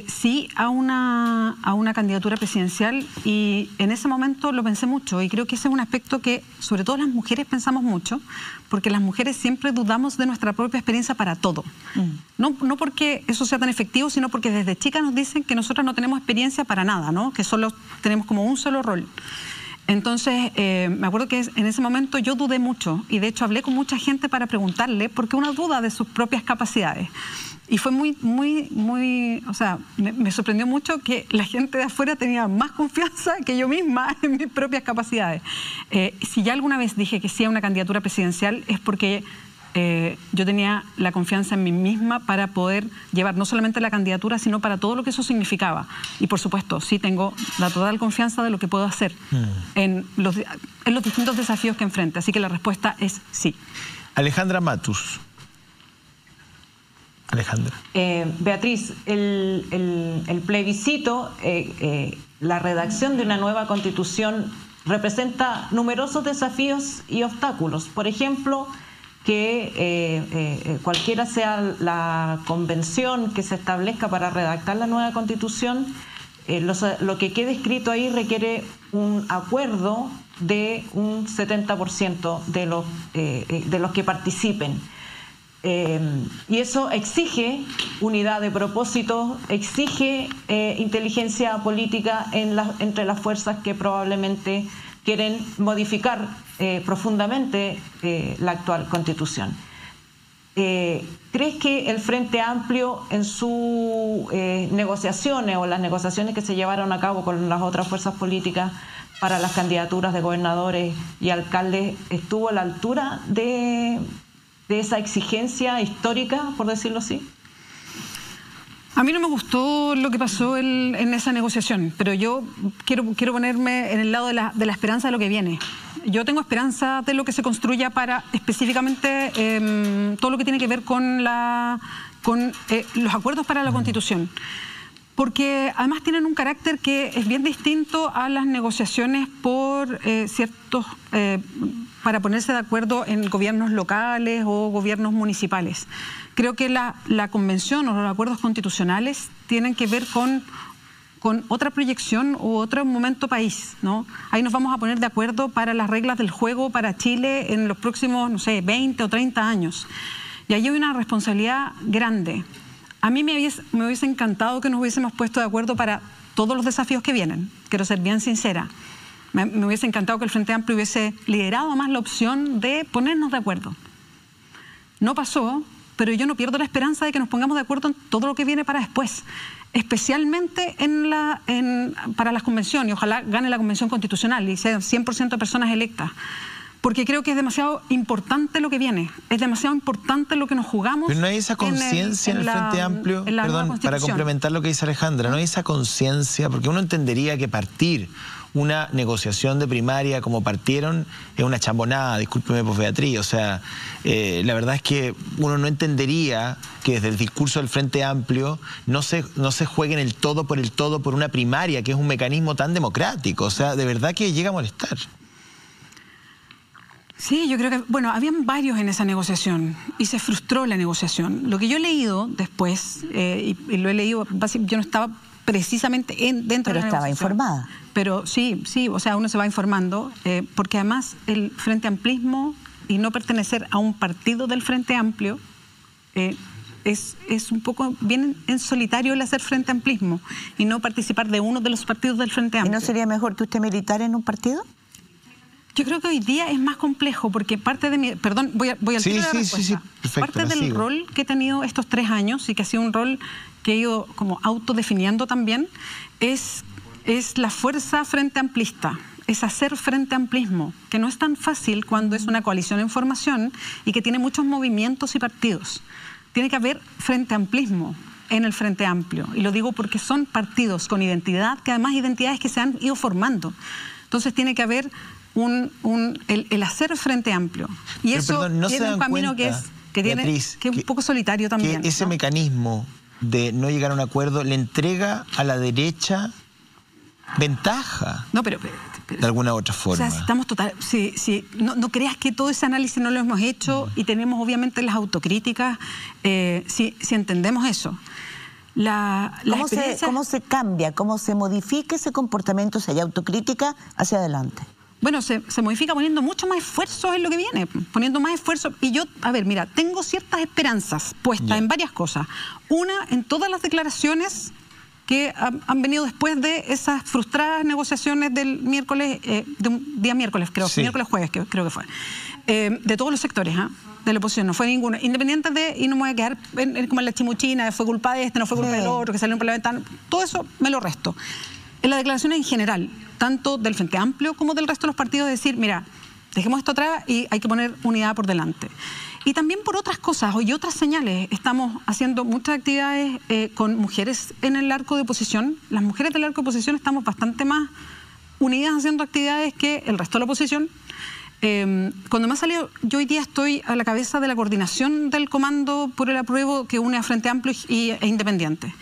sí a una candidatura presidencial y en ese momento lo pensé mucho y creo que ese es un aspecto que sobre todo las mujeres pensamos mucho porque las mujeres siempre dudamos de nuestra propia experiencia para todo. No porque eso sea tan efectivo, sino porque desde chicas nos dicen que nosotras no tenemos experiencia para nada, ¿no? Que solo tenemos como un solo rol. Entonces, me acuerdo que en ese momento yo dudé mucho y de hecho hablé con mucha gente para preguntarle porque una duda de sus propias capacidades. Y fue o sea, me sorprendió mucho que la gente de afuera tenía más confianza que yo misma en mis propias capacidades. Si ya alguna vez dije que sí a una candidatura presidencial es porque yo tenía la confianza en mí misma para poder llevar no solamente la candidatura, sino para todo lo que eso significaba. Y por supuesto, sí tengo la total confianza de lo que puedo hacer en los distintos desafíos que enfrente. Así que la respuesta es sí. Alejandra Matus. Alejandra. Beatriz, el plebiscito, la redacción de una nueva constitución representa numerosos desafíos y obstáculos. Por ejemplo, que cualquiera sea la convención que se establezca para redactar la nueva constitución, lo que quede escrito ahí requiere un acuerdo de un 70% de los que participen. Y eso exige unidad de propósito, exige inteligencia política entre las fuerzas que probablemente quieren modificar profundamente la actual Constitución. ¿Crees que el Frente Amplio en sus negociaciones o las negociaciones que se llevaron a cabo con las otras fuerzas políticas para las candidaturas de gobernadores y alcaldes estuvo a la altura de esa exigencia histórica, por decirlo así? A mí no me gustó lo que pasó en esa negociación, pero yo quiero ponerme en el lado de la esperanza de lo que viene. Yo tengo esperanza de lo que se construya para específicamente todo lo que tiene que ver con los acuerdos para la Constitución. Porque además tienen un carácter que es bien distinto a las negociaciones por para ponerse de acuerdo en gobiernos locales o gobiernos municipales. Creo que la convención o los acuerdos constitucionales tienen que ver con otra proyección u otro momento país, ¿no? Ahí nos vamos a poner de acuerdo para las reglas del juego para Chile en los próximos, no sé, 20 o 30 años. Y ahí hay una responsabilidad grande. A mí me hubiese encantado que nos hubiésemos puesto de acuerdo para todos los desafíos que vienen. Quiero ser bien sincera. Me hubiese encantado que el Frente Amplio hubiese liderado más la opción de ponernos de acuerdo. No pasó, pero yo no pierdo la esperanza de que nos pongamos de acuerdo en todo lo que viene para después, especialmente para las convenciones. Ojalá gane la convención constitucional y sean 100% de personas electas. Porque creo que es demasiado importante lo que viene, es demasiado importante lo que nos jugamos. Pero no hay esa conciencia en el Frente Amplio, perdón, para complementar lo que dice Alejandra, no hay esa conciencia, porque uno entendería que partir una negociación de primaria como partieron es una chambonada, discúlpeme por Beatriz, o sea, la verdad es que uno no entendería que desde el discurso del Frente Amplio no se juegue en el todo por una primaria, que es un mecanismo tan democrático, o sea, de verdad que llega a molestar. Sí, yo creo que, bueno, habían varios en esa negociación y se frustró la negociación. Lo que yo he leído después, y lo he leído, yo no estaba precisamente dentro de la negociación. Pero estaba informada. Pero sí, o sea, uno se va informando, porque además el Frente Amplismo y no pertenecer a un partido del Frente Amplio es un poco bien en solitario el hacer Frente Amplismo y no participar de uno de los partidos del Frente Amplio. ¿Y no sería mejor que usted militara en un partido? Yo creo que hoy día es más complejo porque parte de mi... Perdón, voy al tiro de la respuesta. Sí, perfecto, parte del rol que he tenido estos 3 años y que ha sido un rol que he ido como autodefiniendo también es la fuerza frente amplista, es hacer Frente Amplismo, que no es tan fácil cuando es una coalición en formación y que tiene muchos movimientos y partidos. Tiene que haber Frente Amplismo en el Frente Amplio. Y lo digo porque son partidos con identidad, que además identidades que se han ido formando. Entonces tiene que haber el hacer Frente Amplio. Y pero, eso perdón, ¿no tiene un camino que es un poco solitario también. Que ese mecanismo de no llegar a un acuerdo le entrega a la derecha ventaja. No, pero de alguna otra forma. O sea, estamos no creas que todo ese análisis no lo hemos hecho y tenemos obviamente las autocríticas, si entendemos eso. ¿Cómo se cambia, cómo se modifica ese comportamiento, si hay autocrítica, hacia adelante? Bueno, se modifica poniendo mucho más esfuerzo en lo que viene, poniendo más esfuerzo. Y yo, a ver, mira, tengo ciertas esperanzas puestas en varias cosas. Una, en todas las declaraciones que han venido después de esas frustradas negociaciones del miércoles, de un día miércoles, creo, miércoles jueves, creo que fue, de todos los sectores, de la oposición, no fue ninguno, independiente de, y no me voy a quedar como en la chimuchina, fue culpa de este, no fue culpa del otro, que salió por la ventana, todo eso me lo resto. En las declaraciones en general, tanto del Frente Amplio como del resto de los partidos, decir, mira, dejemos esto atrás y hay que poner unidad por delante. Y también por otras cosas y otras señales. Estamos haciendo muchas actividades con mujeres en el arco de oposición. Las mujeres del arco de oposición estamos bastante más unidas haciendo actividades que el resto de la oposición. Cuando me ha salido, yo hoy día estoy a la cabeza de la coordinación del comando por el apruebo que une a Frente Amplio e Independiente.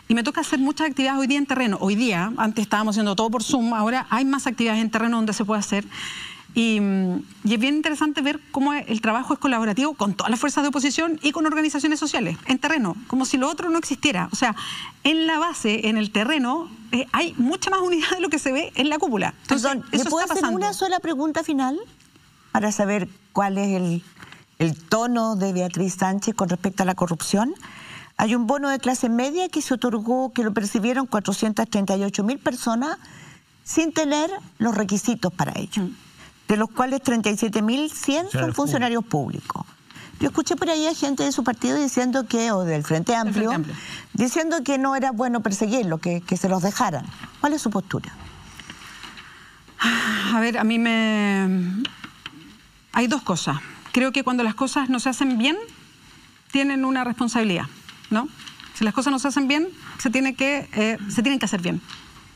Y me toca hacer muchas actividades hoy día en terreno. Hoy día, antes estábamos haciendo todo por Zoom, ahora hay más actividades en terreno donde se puede hacer. Y es bien interesante ver cómo el trabajo es colaborativo con todas las fuerzas de oposición y con organizaciones sociales, en terreno, como si lo otro no existiera. O sea, en la base, en el terreno, hay mucha más unidad de lo que se ve en la cúpula. Entonces, ¿me puedo hacer una sola pregunta final para saber cuál es el tono de Beatriz Sánchez con respecto a la corrupción? Hay un bono de clase media que se otorgó, que lo percibieron 438.000 personas sin tener los requisitos para ello, de los cuales 37.100 son funcionarios públicos. Yo escuché por ahí a gente de su partido diciendo que, o del Frente Amplio, diciendo que no era bueno perseguirlo, que se los dejaran. ¿Cuál es su postura? A ver, a mí hay dos cosas. Creo que cuando las cosas no se hacen bien, tienen una responsabilidad, ¿no? Si las cosas no se hacen bien, se tienen que hacer bien.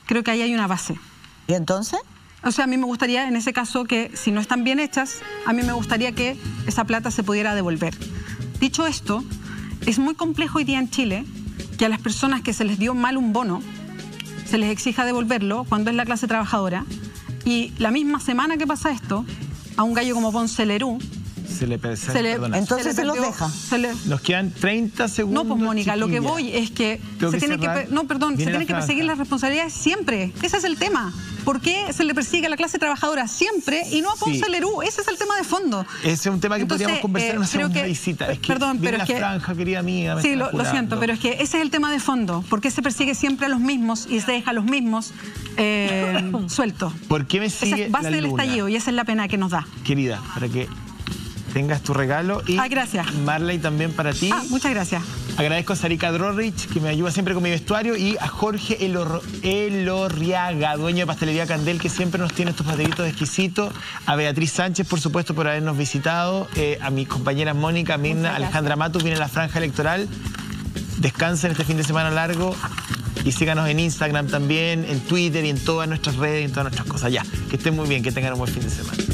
Creo que ahí hay una base. ¿Y entonces? O sea, a mí me gustaría, en ese caso, que si no están bien hechas, a mí me gustaría que esa plata se pudiera devolver. Dicho esto, es muy complejo hoy día en Chile que a las personas que se les dio mal un bono, se les exija devolverlo cuando es la clase trabajadora, y la misma semana que pasa esto, a un gallo como Ponce Lerú, entonces se los deja. Nos quedan 30 segundos. No, pues Mónica, lo que voy es que se tienen que perseguir las responsabilidades siempre. Ese es el tema. ¿Por qué se le persigue a la clase trabajadora siempre y no a Ponce Lerú? Ese es el tema de fondo. Ese es un tema que podríamos conversar en una segunda visita. Es que perdón, pero es que franja, querida mía. Sí, lo siento, pero es que ese es el tema de fondo. ¿Por qué se persigue siempre a los mismos y se deja a los mismos sueltos? ¿Por qué me sigue esa es base del estallido y esa es la pena que nos da. Querida, para que tengas tu regalo y gracias. Marley también para ti. Muchas gracias. Agradezco a Sarika Drorrich, que me ayuda siempre con mi vestuario, y a Jorge Elorriaga, dueño de Pastelería Candel, que siempre nos tiene estos pastelitos exquisitos. A Beatriz Sánchez, por supuesto, por habernos visitado. A mis compañeras Mónica, Mirna, Alejandra Matus, viene la franja electoral. Descansen este fin de semana largo y síganos en Instagram también, en Twitter y en todas nuestras redes y en todas nuestras cosas. Ya, que estén muy bien, que tengan un buen fin de semana.